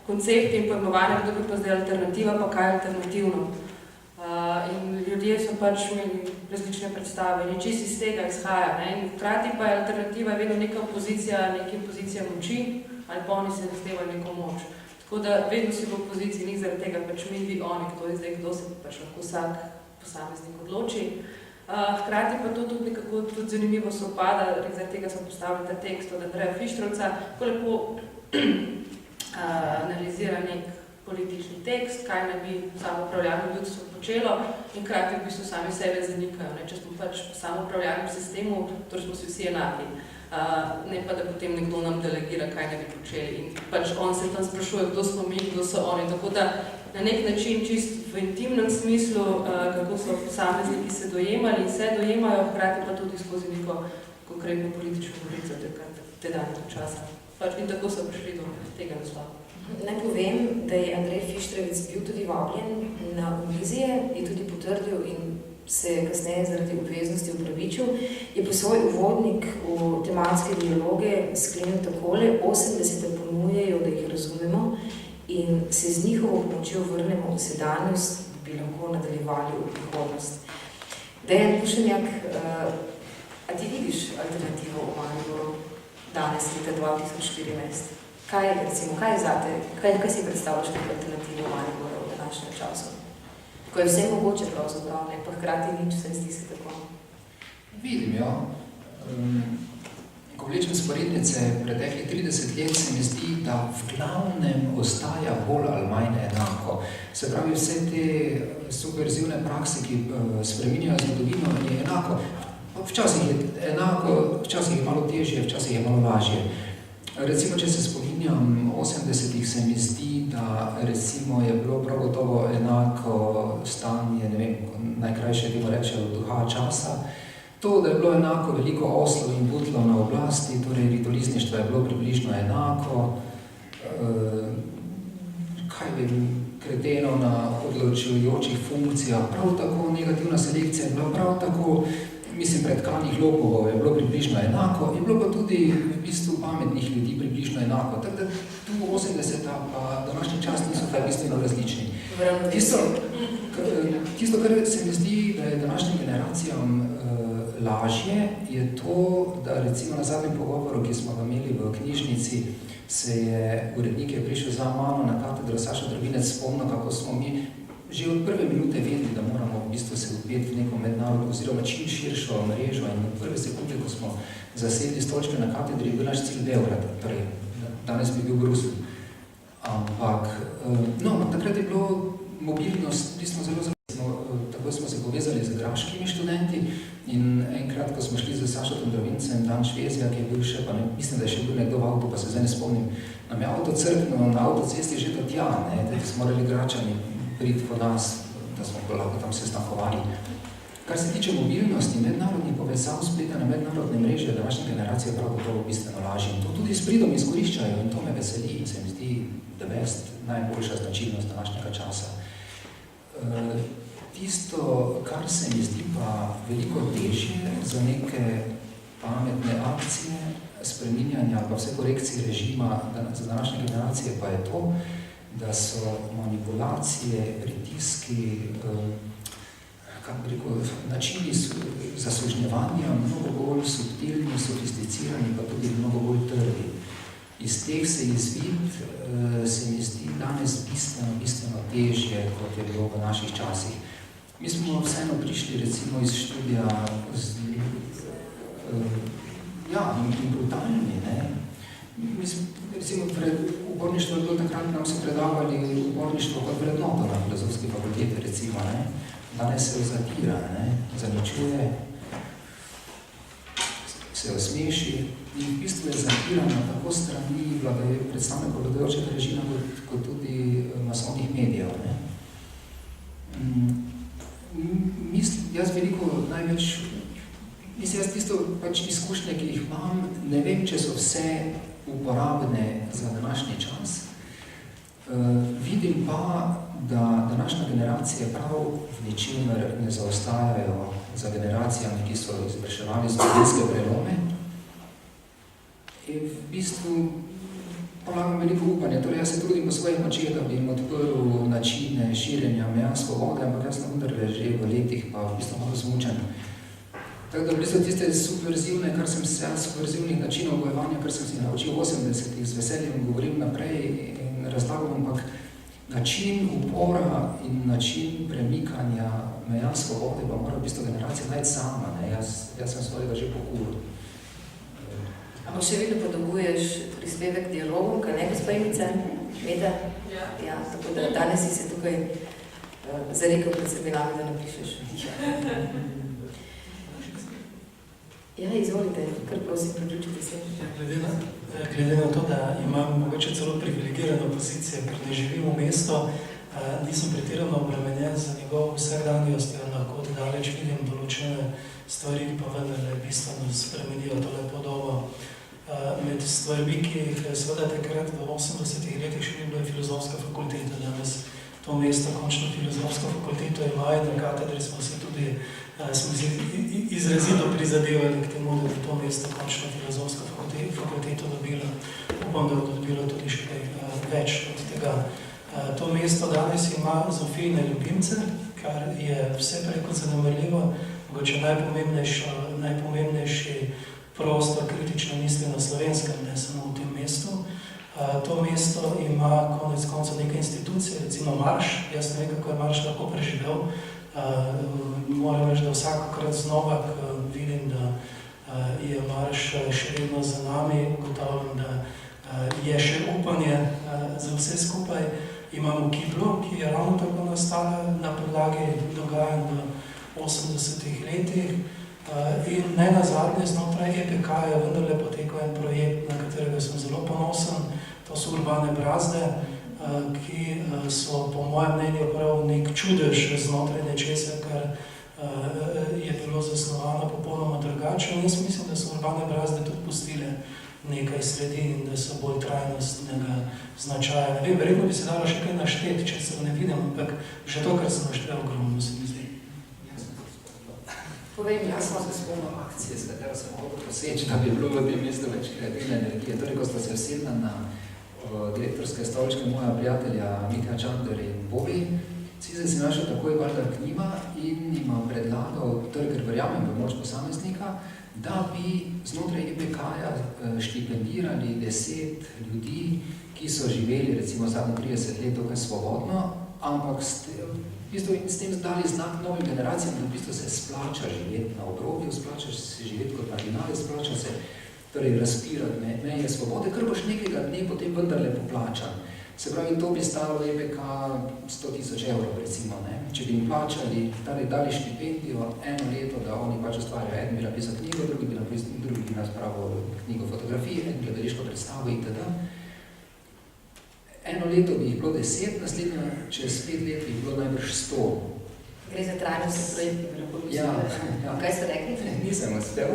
koncepti in pojmovanja, kdo bi pa zdaj alternativa, pa kaj je alternativno. In ljudje so pač imeli različne predstave in čisto iz tega izhaja. Ne? In hkrati pa je alternativa vedno neka opozicija, neka pozicija moči, ali pa oni se razdevajo neko moč. Tako da vedno si v opoziciji, njih zaradi tega pač mi, vi, oni, kdo je zdaj, kdo se pač lahko vsak posameznik odloči. Hkrati pa to tudi nekako tudi zanimivo sovpada, zaradi tega so postavili ta tekst od Andreja Fištrovca, ko lepo analizira nek politični tekst, kaj naj bi samoupravljalno ljudstvo počelo in hkrati v bistvu sami sebe zanikajo. Ne? Če smo pač v samoupravljalnem sistemu, torej smo si vsi enaki. Ne pa, da potem nekdo nam delegira, kaj naj bi počeli. In pač on se tam sprašuje, kdo smo mi, kdo so oni. Tako da na nek način čist v intimnem smislu, kako so posamezniki se dojemali in se dojemajo, hkrati pa tudi skozi neko konkretno politično govorico te danje časa. In tako so prišli do tega naslova. Naj povem, da je Andrej Fištrevec bil tudi vabljen na omizje, je tudi potrdil in se kasneje zaradi obveznosti upravičil, je po svoj uvodnik v tematske dialoge sklenil takole: 80 ponujejo, da jih razumemo in se z njihovo pomočjo vrnemo v sedanjost, bi lahko nadaljevali v prihodnost. Dejan Pušenjak, a ti vidiš alternativo v Mariboru danes, leta 2014? Kaj je zate? Kaj si predstavljaš kot alternativo Mariboru v današnjem času? Ko je vse mogoče pravzaprav, pa hkrati nič se zdi se tako. Vidim, ja. ko vlečem sporednice preteklih 30 let, se mi zdi, da v glavnem ostaja bolj ali manj enako. Se pravi, vse te subverzivne prakse, ki spreminjajo zgodovino, je enako. Včasih je enako, včasih je malo težje, včasih je malo lažje. Recimo, če se spominjam 80-ih, se mi zdi, da recimo je bilo prav gotovo enako stanje, ne vem, najkrajše temu rečejo duha časa. To, da je bilo enako veliko oslov in butlov na oblasti, torej ritualizništvo je bilo približno enako, kaj vem, kretenov na odločujočih funkcijah, prav tako negativna selekcija je bila prav tako, mislim, predkanih lopovov je bilo približno enako, je bilo pa tudi v bistvu pametnih ljudi približno enako. Tako da tu 80-ta pa današnji čas niso kaj bistveno različni. Tisto, kar se mi zdi, da je današnjim generacijam lažje, je to, da recimo na zadnjem pogovoru, ki smo ga imeli v knjižnici, se je urednik je prišel za mano na katedro Saša Drobinec spomnil, kako smo mi že od prve minute vedeli, da moramo v bistvu se upeti v neko mednarodno oziroma čim širšo mrežo in od prve sekunde, ko smo zasedli stolčke na katedri, je bil naš cilj Beograd, torej danes bi bil Bruselj. Ampak, takrat je bilo mobilnost, takoj smo se povezali z graškimi študenti in enkrat, ko smo šli z Sašom Drovincem, Dan Švezja, ki je bil še, pa ne, mislim, da je še bil nekdo v avtu, pa se zdaj ne spomnim, nam je avto crknil na avtocesti že do tja, da smo morali Gračani priti po nas, da smo lahko tam se znakovali. Kar se tiče mobilnosti, mednarodnih povezav, spleta na mednarodne mreže, današnje generacije prav gotovo bistveno lažje. In to tudi s pridom izkoriščajo in to me veseli in se mi zdi the best, najboljša značilnost današnjega časa. Tisto, kar se mi zdi pa veliko težje za neke pametne akcije, spreminjanja pa vse korekcije režima za današnje generacije pa je to, da so manipulacije, pritiski, načini zaslužnjevanja mnogo bolj subtilni, sofisticirani, pa tudi mnogo bolj trdi. Iz teh se izvid se mi zdi danes bistveno težje, kot je bilo v naših časih. Mi smo vseeno prišli recimo iz študija in brutalni, ne? Recimo, uporništvo je bilo takrat, nam so predavali uporništvo kot vrednoto na filozofski fakulteti, recimo, ne? Danes se zatira, ne? Zaničuje, se osmeši in v bistvu je zatirana tako strani predstavnikov vladajočega režima, kot tudi masovnih medijev, ne? Jaz veliko največ, jaz tisto izkušnje, ki jih imam, ne vem, če so vse uporabne za današnji čas. Vidim pa, da današnja generacija prav v ničemer ne zaostajajo za generacijami, ki so izvrševali zgodovinske prelome. In v bistvu polagam veliko upanja. Torej, jaz se trudim po svojih močeh, da bi jim odprl načine širjenja meja svobode, ampak jaz sem vendarle že v letih pa v bistvu malo zmučen. Tako da v bistvu tiste subverzivnih načinov bojevanja, kar sem si naučil v 80-ih, z veseljem govorim naprej in razlagam, ampak način upora in način premikanja meja svobode pa mora v bistvu generacija najti sama, ne? Jaz sem svojega že pokuril. Ampak še vedno podobuješ prispevek dialogom, kaj ne, gospa Imice? Meda? Ja, tako da danes si se tukaj zarekel pred seminami, da napišeš. Ja, izvolite, kar prosim, priključite se. Glede na to, da imam mogoče celo privilegirano pozicijo, ker ne živim v mestu, nisem pretirano obremenjen za njegovo vsakdanjost, in lahko daleč vidim določene stvari, pa vendarle bistveno spremenijo tole podobo. Med stvarmi, ki jih seveda takrat v 80-ih letih še ni bilo filozofska fakulteta, danes to mesto, končno filozofsko fakulteto ima in na katedri smo se tudi izrazito prizadevali k temu, da bi to mesto končno filozofsko fakulteto dobilo. Upam, da bo dobilo tudi še kaj več od tega. To mesto danes ima Zofijine ljubimce, kar je vse preko zanemarljivo, mogoče najpomembnejši prostor kritične misli na Slovenskem, ne samo v tem mestu. To mesto ima konec konca neke institucije, recimo Marš. Jaz ne vem, kako je Marš lahko preživel. Moram reči, da vsakokrat znova vidim, da je marš še vedno za nami, ugotavljam, da je še upanje za vse skupaj. Imamo Kiblo, ki je ravno tako nastala na podlagi dogajanj v 80-ih letih. In ne nazadnje znotraj EPK je vendarle potekal en projekt, na katerega sem zelo ponosen. To so Urbane brazde, ki so po mojem mnenju prav nek čudež znotraj nečesa, kar je bilo zasnovano popolnoma drugače. Jaz mislim, da so Urbane brazde tudi pustile nekaj sledi in da so bolj trajnostnega značaja. Ne vem, verjetno bi se dalo še kaj našteti, če se ne vidim, ampak že to, kar sem naštel, ogromno se mi zdi. Povej mi, jaz sem se spomnil akcije, s katero sem hotel poseči, da bi bilo v tem mestu več kreativne energije. Torej, ko sta se usedla na direktorske stoličke moja prijatelja Mitja Čander in Bobi, Cizaj si našel takoj valjda k njima in jima predlagal, torej, ker verjamem v moč posameznika, da bi znotraj EPK-ja štipendirali 10 ljudi, ki so živeli recimo zadnjih 30 let dokaj svobodno, ampak s tem dali znak novim generacijam, da v bistvu se splača živeti na obrobju, splača se živeti kot marginali, splača se torej razpirati meje svobode, ker boš nekega dne potem vendarle poplačan. Se pravi, to bi stalo EPK 100.000 evrov, recimo, ne? Če bi jim plačali, dali štipendijo 1 leto, da oni pač ustvarjajo, eden bi napisal knjigo, drugi bi napravil knjigo fotografije, en gledališko predstavo itd. 1 leto bi jih bilo 10, naslednjo, čez 5 let bi jih bilo najbrž 100. Gre za trajnostne projekte, bi lahko mislili. Ja. Kaj ste rekli? Nisem uspel.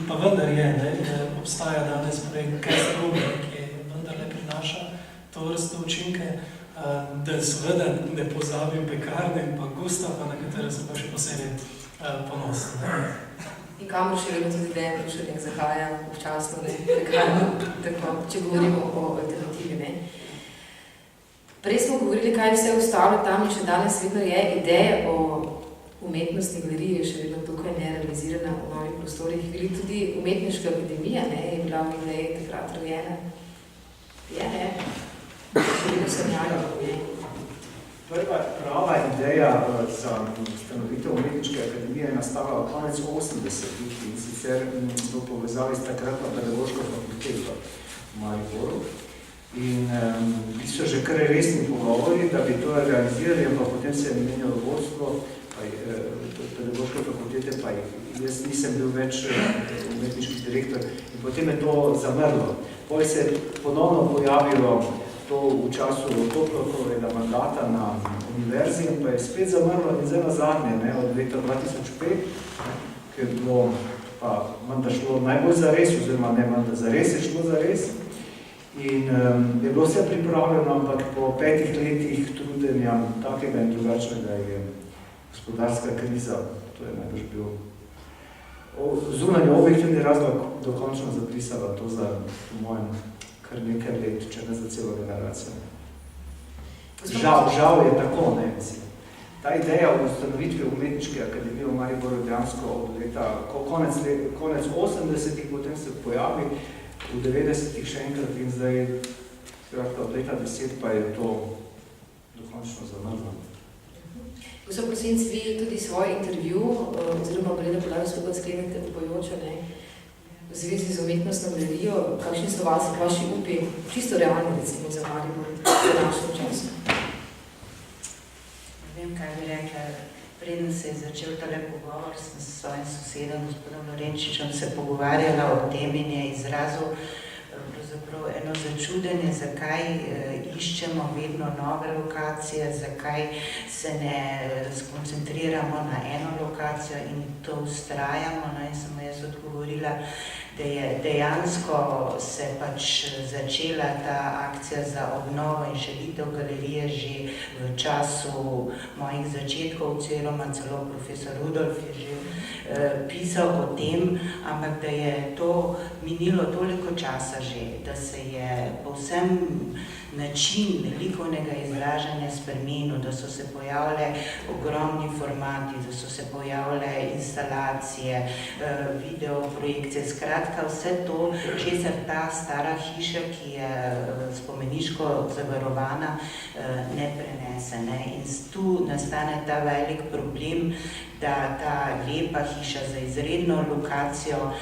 Pa vendar je, da obstaja danes projekt Castrobe, ki vendarle prinaša to vrsto učinke, da seveda ne pozabim Pekarne in pa Gustava, na katere sem pa še posebej ponosen. In kamor še vedno tudi Dejan Rušernik zahaja občasno, Pekarno, tako, če govorimo o alternativi, ne. Prej smo govorili, kaj vse ostalo tam in še danes vedno je ideja o umetnostni galeriji, še vedno tukaj nerealizirana v novih prostorih. Bili tudi umetniška akademija, ne, je bila v ideji takrat rojena. Je, ne? Še vedno sanjali, ne? Prva prava ideja za ustanovitev umetniške akademije je nastala konec 80-ih in sicer v povezavi s takratno pedagoško fakulteto v Mariboru. In bili so že kar resni pogovori, da bi to realizirali, ampak potem se je menjalo vodstvo pedagoške fakultete, pa jaz nisem bil več umetniški direktor in potem je to zamrlo. Potem se je ponovno pojavilo to v času Toplokovega mandata na univerzi in pa je spet zamrlo in zdaj nazadnje, od leta 2005, ki je bilo pa manda šlo najbolj zares, oziroma ne manda zares, je šlo zares. In je bilo vse pripravljeno, ampak po 5 letih trudenja takega in drugačnega je gospodarska kriza, to je najbrž bil zunanje objektivni razlog dokončno zabrisala to za, po mojem, kar nekaj let, če ne za celo generacijo. Žal je tako, ne, mislim. Ta ideja o ustanovitvi umetniške akademije v Mariboru dejansko od leta, konec 80-ih potem se pojavi, v 90-ih še enkrat in zdaj, od leta 10 pa je to dokončno zamrlo. Gospod Prosinc, vi tudi svoj intervju, oziroma Breda Polarno skupaj sklenete upojočo, ne, v zvezi z umetnostno galerijo, kakšni so vaši upi, čisto realni, recimo, za Maribor v našem času? Ne vem, kaj bi rekla. Preden se je začel tale pogovor, sem s svojim sosedom, gospodom Lorenčičem, se pogovarjala o tem in je izrazil pravzaprav eno začudenje, zakaj iščemo vedno nove lokacije, zakaj se ne skoncentriramo na eno lokacijo in to vztrajamo. No, in sem mu jaz odgovorila, da je dejansko se pač začela ta akcija za obnovo in širitev galerije že v času mojih začetkov, oziroma celo profesor Rudolf je že pisal o tem, ampak da je to minilo toliko časa že, da se je povsem način likovnega izražanja spremenil, da so se pojavile ogromni formati, da so se pojavile instalacije, video projekcije, skratka vse to, česar ta stara hiša, ki je spomeniško zavarovana, ne prenese. Ne? In tu nastane ta velik problem, da ta lepa hiša za izredno lokacijo,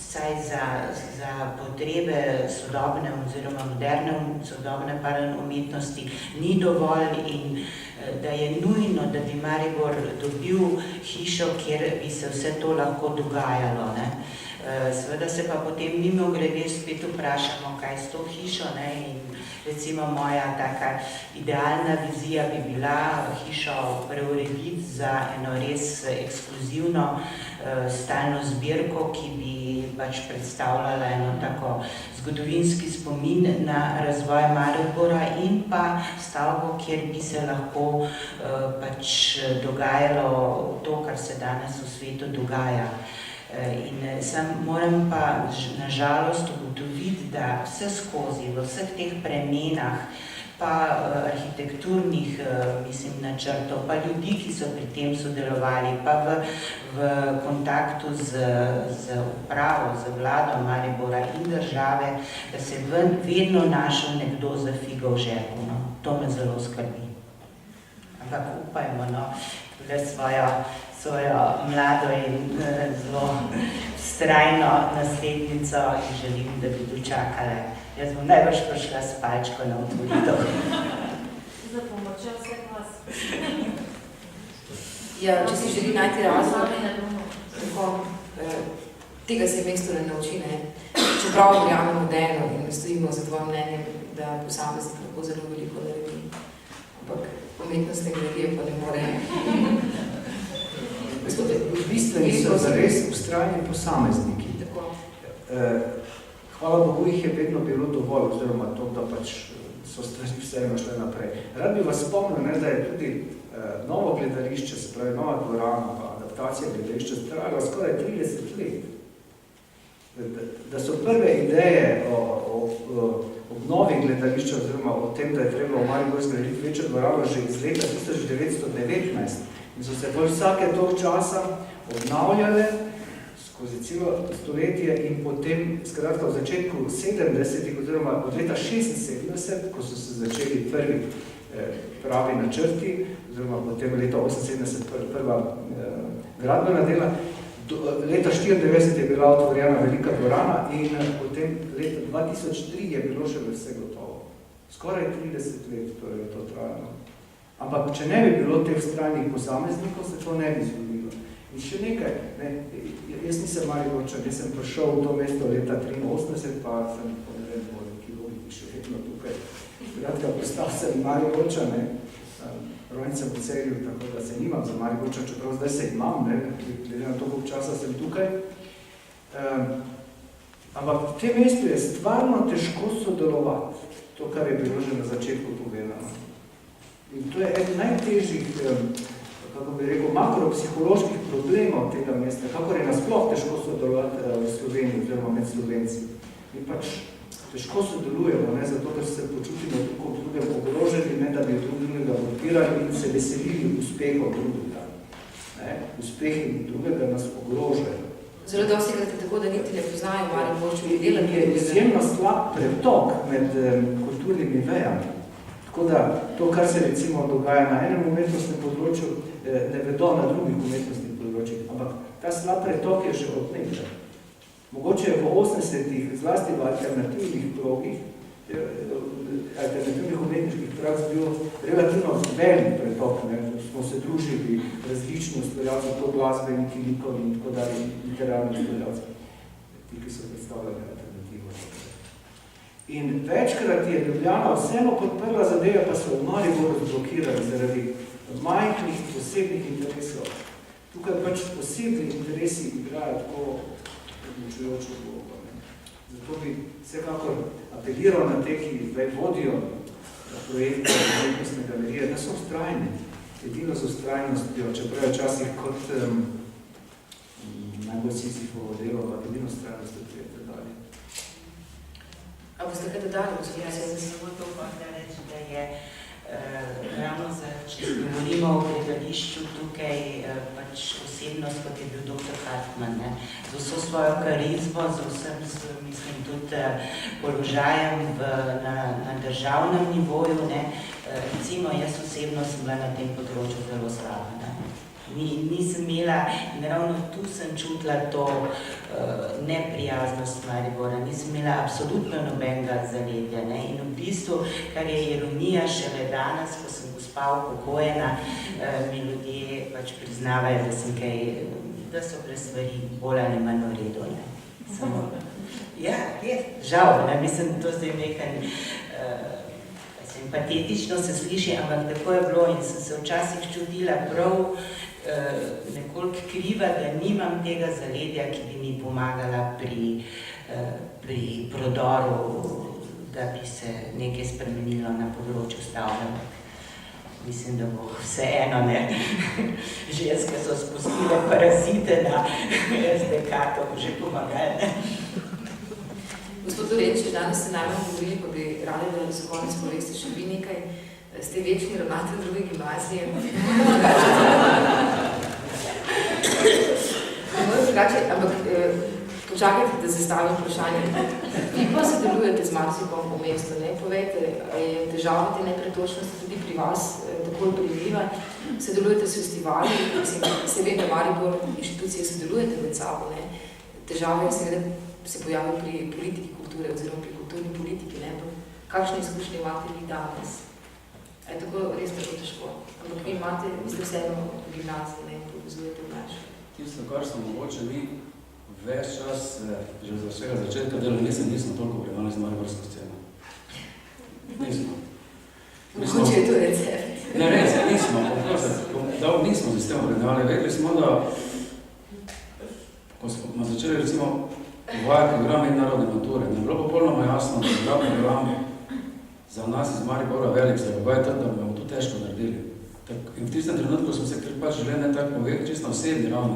saj za potrebe sodobne oziroma moderne sodobne umetnosti ni dovolj in da je nujno, da bi Maribor dobil hišo, kjer bi se vse to lahko dogajalo. Ne? Seveda se pa potem mimogrede spet vprašamo, kaj s to hišo, ne? In recimo moja taka idealna vizija bi bila hišo preurediti za eno res ekskluzivno stalno zbirko, ki bi pač predstavljala eno tako zgodovinski spomin na razvoj Maribora in pa stavbo, kjer bi se lahko pač dogajalo to, kar se danes v svetu dogaja. In sam moram pa na žalost ugotoviti, da vse skozi, v vseh teh premenah, pa arhitekturnih načrtov, pa ljudi, ki so pri tem sodelovali, pa v kontaktu z upravo, z vlado Maribora in države, da se je vedno našel nekdo za figo v žepu. No. To me zelo skrbi. Ampak upajmo, no, tudi svojo mlado in zelo vztrajno naslednico in želim, da bi dočakala. Jaz bom najbrž prišla s palčko na otvoritev. Za pomočjo vseh vas. Ja, če si želi najti razlog, tega se mesto ne nauči, ne. Čeprav verjamemo dejno in stojimo za tvojim mnenjem, da posameznik lahko zelo veliko naredi. Ampak umetnostne energije pa ne more. Bistveni so zares ustrajni posamezniki. Hvala Bogu, jih je vedno bilo dovolj, oziroma to, da pač so stvari vseeno šle naprej. Rad bi vas spomnil, da je tudi novo gledališče, se pravi nova dvorana, pa adaptacija gledališča trajala skoraj 30 let. Da so prve ideje o obnovi gledališča, oziroma o tem, da je treba v Mariboru zgraditi večjo dvorano že iz leta 1919. In so se bolj vsake tog časa obnavljale skozi celo stoletje in potem, skratka, v začetku 70-ih oziroma od leta 76, ko so se začeli prvi pravi načrti, oziroma potem leta 78 prva gradbena dela, leta 94 je bila otvorjena velika dvorana in potem leta 2003 je bilo še vse gotovo. Skoraj 30 let torej je to trajalo. Ampak, če ne bi bilo teh vztrajnih posameznikov, se to ne bi zgodilo. In še nekaj, jaz nisem Mariborčan, jaz sem prišel v to mesto leta 83, pa sem po ne vem, po kilometri še vedno tukaj. Skratka, postal sem Mariborčan, rojen sem v Celju, tako da se nimam za Mariborčan, čeprav zdaj se imam, glede na toliko časa sem tukaj. Ampak v tem mestu je stvarno težko sodelovati, to, kar je bilo že na začetku povedano. In to je eden najtežjih, kako bi rekel, makropsiholoških problemov tega mesta, kakor je nasploh težko sodelovati v Sloveniji, oziroma med Slovenci. Mi pač težko sodelujemo, zato ker se počutimo tako v drugem ogroženi, ne da bi drugega podpirali in se veselili uspehov drugega. Uspehi drugega nas ogrožajo. Zelo dosti krat je tako, da niti ne poznajo Mariborčev in delati. Je izjemno slab pretok med kulturnimi vejami. Tako da to, kar se recimo dogaja na enem umetnostnem področju, ne vedo na drugih umetnostnih področjih, ampak ta slab pretok je že od nekaj. Mogoče je v 80-ih, zlasti v alternativnih progih, alternativnih umetniških praks bil relativno velik pretok, smo se družili različni ustvarjalci, to glasbeniki, likovi in tako dalje, literarni ustvarjalci, ti, ki so predstavljali alternativo. In večkrat je Ljubljana vseeno podprla zadeve, pa so v Mariboru zblokirali zaradi majhnih posebnih interesov. Tukaj pač posebni interesi igrajo tako odločujočo vlogo. Zato bi vsekakor apeliral na te, ki zdaj vodijo projekte umetnostne galerije, da so vztrajni. Edino z vztrajnostjo, čeprav je včasih kot najbolj Sisyfovo delo, ampak edino strajnost prijete dali. A boste kaj dodali? Ja, se samo to hoče reči, da je ravno če govorimo o gledališču tukaj pač osebnost, kot je bil dr. Hartmann, ne, z vso svojo karizmo, z vsem, mislim, tudi položajem na državnem nivoju, ne, recimo jaz osebno sem bila na tem področju zelo slaba, ne. Nisem imela, in ravno tu sem čutila to neprijaznost Maribora, nisem imela absolutno nobenega zaledja, ne, in v bistvu, kar je ironija šele danes, ko sem gospa upokojena, mi ljudje pač priznavajo, da sem kaj, da so bile stvari bolj ali manj v redu, ne. Samo, ja, je, žal, ne, mislim, to zdaj nekaj, patetično se sliši, ampak tako je bilo in sem se včasih čutila prav nekoliko kriva, da nimam tega zaledja, ki bi mi pomagala pri prodoru, da bi se nekaj spremenilo na področju stavbe. Mislim, da bo vseeno, ne. Ženske so spustile parazite na SDK, to bo že pomagalo, ne. Gospod Dolenčič, danes ste najbolj govorili, pa bi radi, da za konec poveste še vi nekaj. Ste večni ravnatelj druge gimnazije. Ampak počakajte, da zastavim vprašanje. Vi pa sodelujete z marsikom v mestu, ne? Povejte, je težava te nepretočnosti tudi pri vas tako priliva? Sodelujete s festivali, seveda Maribor, inštitucije sodelujete med sabo, ne? Težave seveda se pojavijo pri politiki kulture oziroma pri kulturni politiki, ne? Kakšne izkušnje imate vi danes? Je tako res tako težko. Ampak vi imate, vi ste vseeno v gimnaziji, ne, povezujete mlajše. Tisto, kar smo mogoče mi ves čas, že za vsega začetka dela, nismo toliko pregnali z mariborsko sceno. Nismo. Mogoče je to recept. Ne, res, nismo. Nismo z tem pregnali. Vedeli smo, da ko smo začeli recimo uvajati program mednarodne mature, ne bilo popolnoma jasno, da je program za nas iz Maribora velik, za obaj tudi, da bomo to težko naredili. In v tistem trenutku smo se pač želeli ne tako povedati, čisto na osebni ravni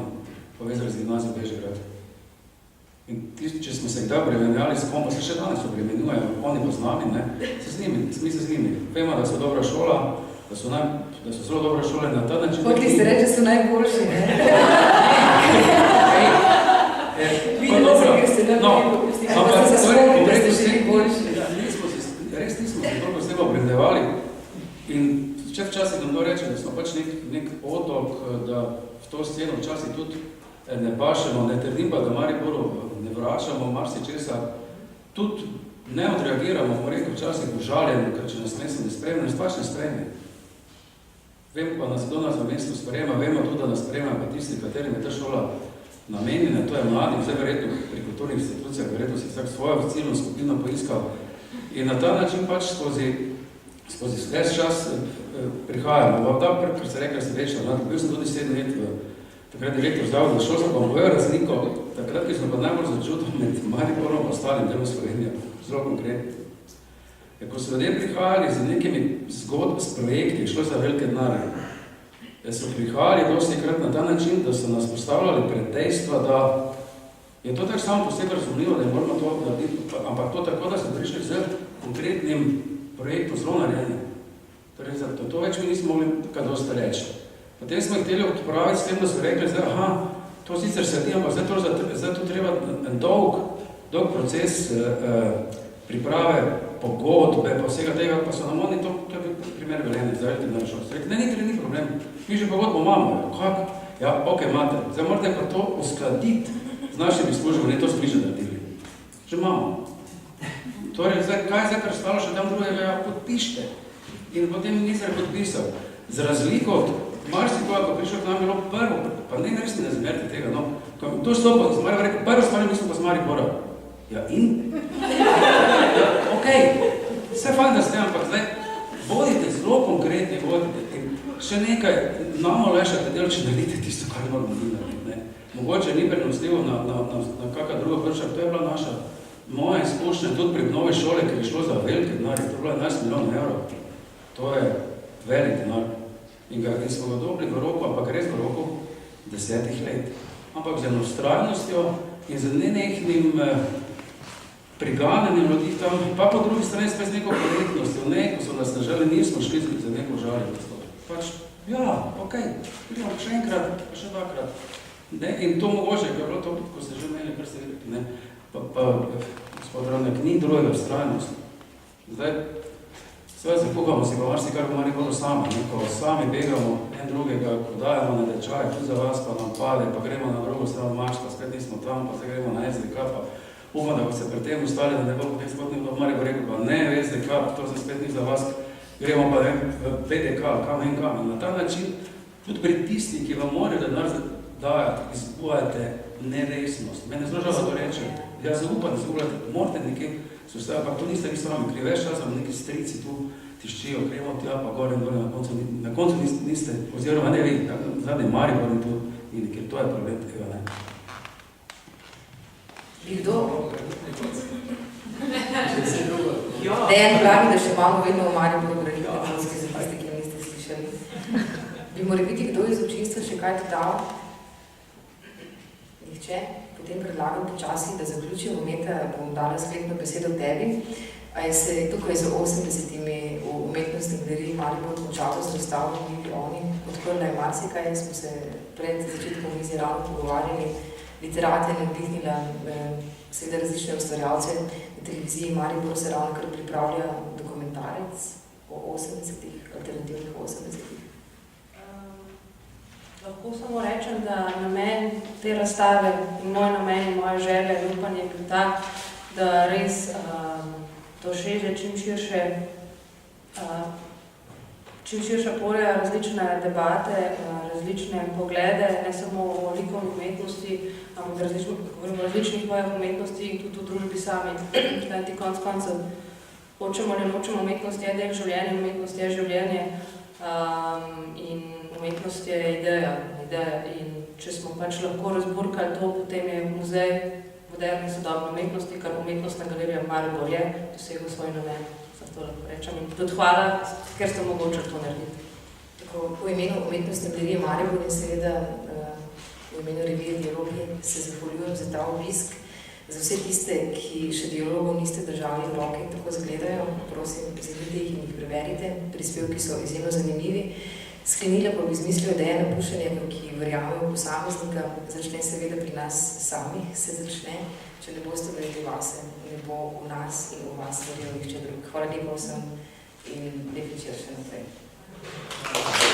povezali z gimnazijo Bežigrad. In tisti, če smo se kdaj obremenjali s kom, pa se še danes obremenjujejo, oni pa z nami, ne, mi se z njimi. Vemo, da so dobra šola, da so zelo dobra šola in na ta način... Hoteli ste reči, da so najboljši, ne? Videla sem, ker ste najboljši, ampak ste se spomnili, da ste želi boljši. Res nismo se toliko s tem obremnevali in včasih nam to reče, da smo pač nek otok, da v to sceno včasih tudi ne pašemo, ne trdim pa, da Mariboru ne vračamo marsičesa, tudi ne odreagiramo, bomo rekel včasih užaljeno, ker če nas mesto ne sprejme, nas pač ne sprejme. Vemo pa, da se do nas v mestu sprejema, vemo tudi, da nas sprejema pa tisti, katerim je ta šola namenjena, to je mladim, zdaj verjetno pri kulturnih institucijah, verjetno si vsak svojo ciljno skupino poiskal. In na ta način pač skozi ves čas prihajamo. Ker se rekla, da sem večna, bil sem tudi 7 let takrat direktor Zavoda za šolstvo, pa bojo razliko, takrat, ki smo pa najbolj začutili med Mariborom pa ostalim delom Slovenije, zelo konkretno. Ko so ljudje prihajali z nekimi zgodb, s projekti, šlo za velike denarje, so prihajali dostikrat na ta način, da so nas postavljali pred dejstva, da je to tako samo posebej razumljivo, da je moramo to narediti, ampak to tako, da smo prišli z konkretnim projektom zelo narejenim. Torej, to več mi nismo mogli kaj dosta reči. Potem smo jih hteli odpraviti s tem, da so rekli, zdaj, to sicer sedi, ampak zdaj to treba en dolg proces priprave, pogodbe, pa vsega tega, pa so nam oni to primer veljeni, zdaj na šol. Ne, ni problem, mi že pogodbo imamo. Kak? Ja, ok, imate. Zdaj morate pa to uskladiti z našimi službami, ne to smo mi že naredili. Že imamo. Torej, kaj je zdaj, kar stalo še tam drugega, ja, podpište. In potem nisem podpisal. Z razliko od marsikoga, ko prišel k nam, bilo prvo, pa ne res ne zmerite tega, no. To je slopo, z Maribora rekel, prvo stvari mi smo pa z Maribora. Ja, in? Ok, vse fajn, da ste, ampak zdaj, bodite zelo konkretni, bodite. In še nekaj, nam olešate del, če naredite tisto, kar moramo narediti, ne. Mogoče ni prenosljivo na kakšna druga področja, to je bila naša, moja izkušnja tudi pri obnovi šole, ker je šlo za velike denarje, to je bilo 11 milijonov evrov. To je velik denar. In smo ga dobili v roku, ampak res v roku 10 let. ampak z eno vztrajnostjo in z nenehnim priganjanjem ljudi tam, pa po drugi strani spet z neko korektnostjo, ko so nas nažali, nismo šli za neko žaljenost. Pač, ja, okej, gremo še enkrat, pa še dvakrat. In to mogoče, ker je bilo to, ko ste že imeli, kar ste rekli, pa gospod Ravnek, ni drugega vztrajnost. Zdaj, sve zakuhamo si pa marsikar bo Mariboru sami, ko sami begamo en drugega, ko dajemo na dečaj, tu za vas pa nam pade, pa gremo na drugo stran Mač, pa spet nismo tam, pa se gremo na SDK, pa upam, da bo se pri tem ustali, da ne bo potem spod nekdo v Mariboru rekel, pa ne v SDK, to se spet ni za vas, gremo pa v PDK, kam in kam. In na ta način, tudi pri tisti, ki vam morajo denar dajati, izbujate neresnost. Mene zelo žal to reče. Jaz zaupam, da se morate nekje sustaviti, ampak to niste vi sami krivi. Veš čas vam neki strici tu tiščijo, gremo tja, pa gore in dole, na koncu niste, oziroma ne vi, zadnji Maribor in tu, in ker to je problem tega, ne. Bi kdo? Dejan pravi, da še imamo vedno v Mariboru graditi telefonski zapasti, ki niste slišali. Bi mora biti kdo iz občinstva še kaj dodal? Nihče? Potem predlagam počasi, da zaključimo, Meta, bom dala sklepno besedo tebi. A je se tukaj za 80-imi v umetnostni galeriji Maribor končalo z razstavo Mili oni, odprla je marsikaj, smo se pred začetkom mizi ravno pogovarjali, literate navdihnila seveda različne ustvarjalce. Na televiziji Maribor se ravno kar pripravlja dokumentarec o 80-ih, alternativnih 80-ih. Lahko samo rečem, da namen te razstave in moj namen in moja želja in upanje je bil ta, da res doseže čim širša polja, različne debate, različne poglede, ne samo o likovni umetnosti, ampak različnih pojavih umetnosti in tudi v družbi sami. Kajti konec koncev, hočemo ali nočemo, umetnost je del življenja, umetnost je življenje in umetnost je ideja. In če smo pač lahko razburkali to, potem je muzej moderne sodobne umetnosti, kar umetnostna galerija Maribor je dosegel svoj namen. To lahko rečem. In tudi hvala, ker ste omogočili to narediti. Tako, v imenu umetnostne galerije Maribor in seveda v imenu revije Dialogi se zahvaljujem za ta obisk. Za vse tiste, ki še dialogov niste držali v roke in tako zgledajo, prosim, vzemite jih in jih preverite. Prispevki so izjemno zanimivi. Sklenila pa bi z mislijo, da je napuščanje, ki verjamejo v posameznika, začne seveda pri nas samih, se začne. Če ne boste verjeli vase, ne bo v nas in v vas verjel nihče drug. Hvala lepo vsem in lep večer še naprej.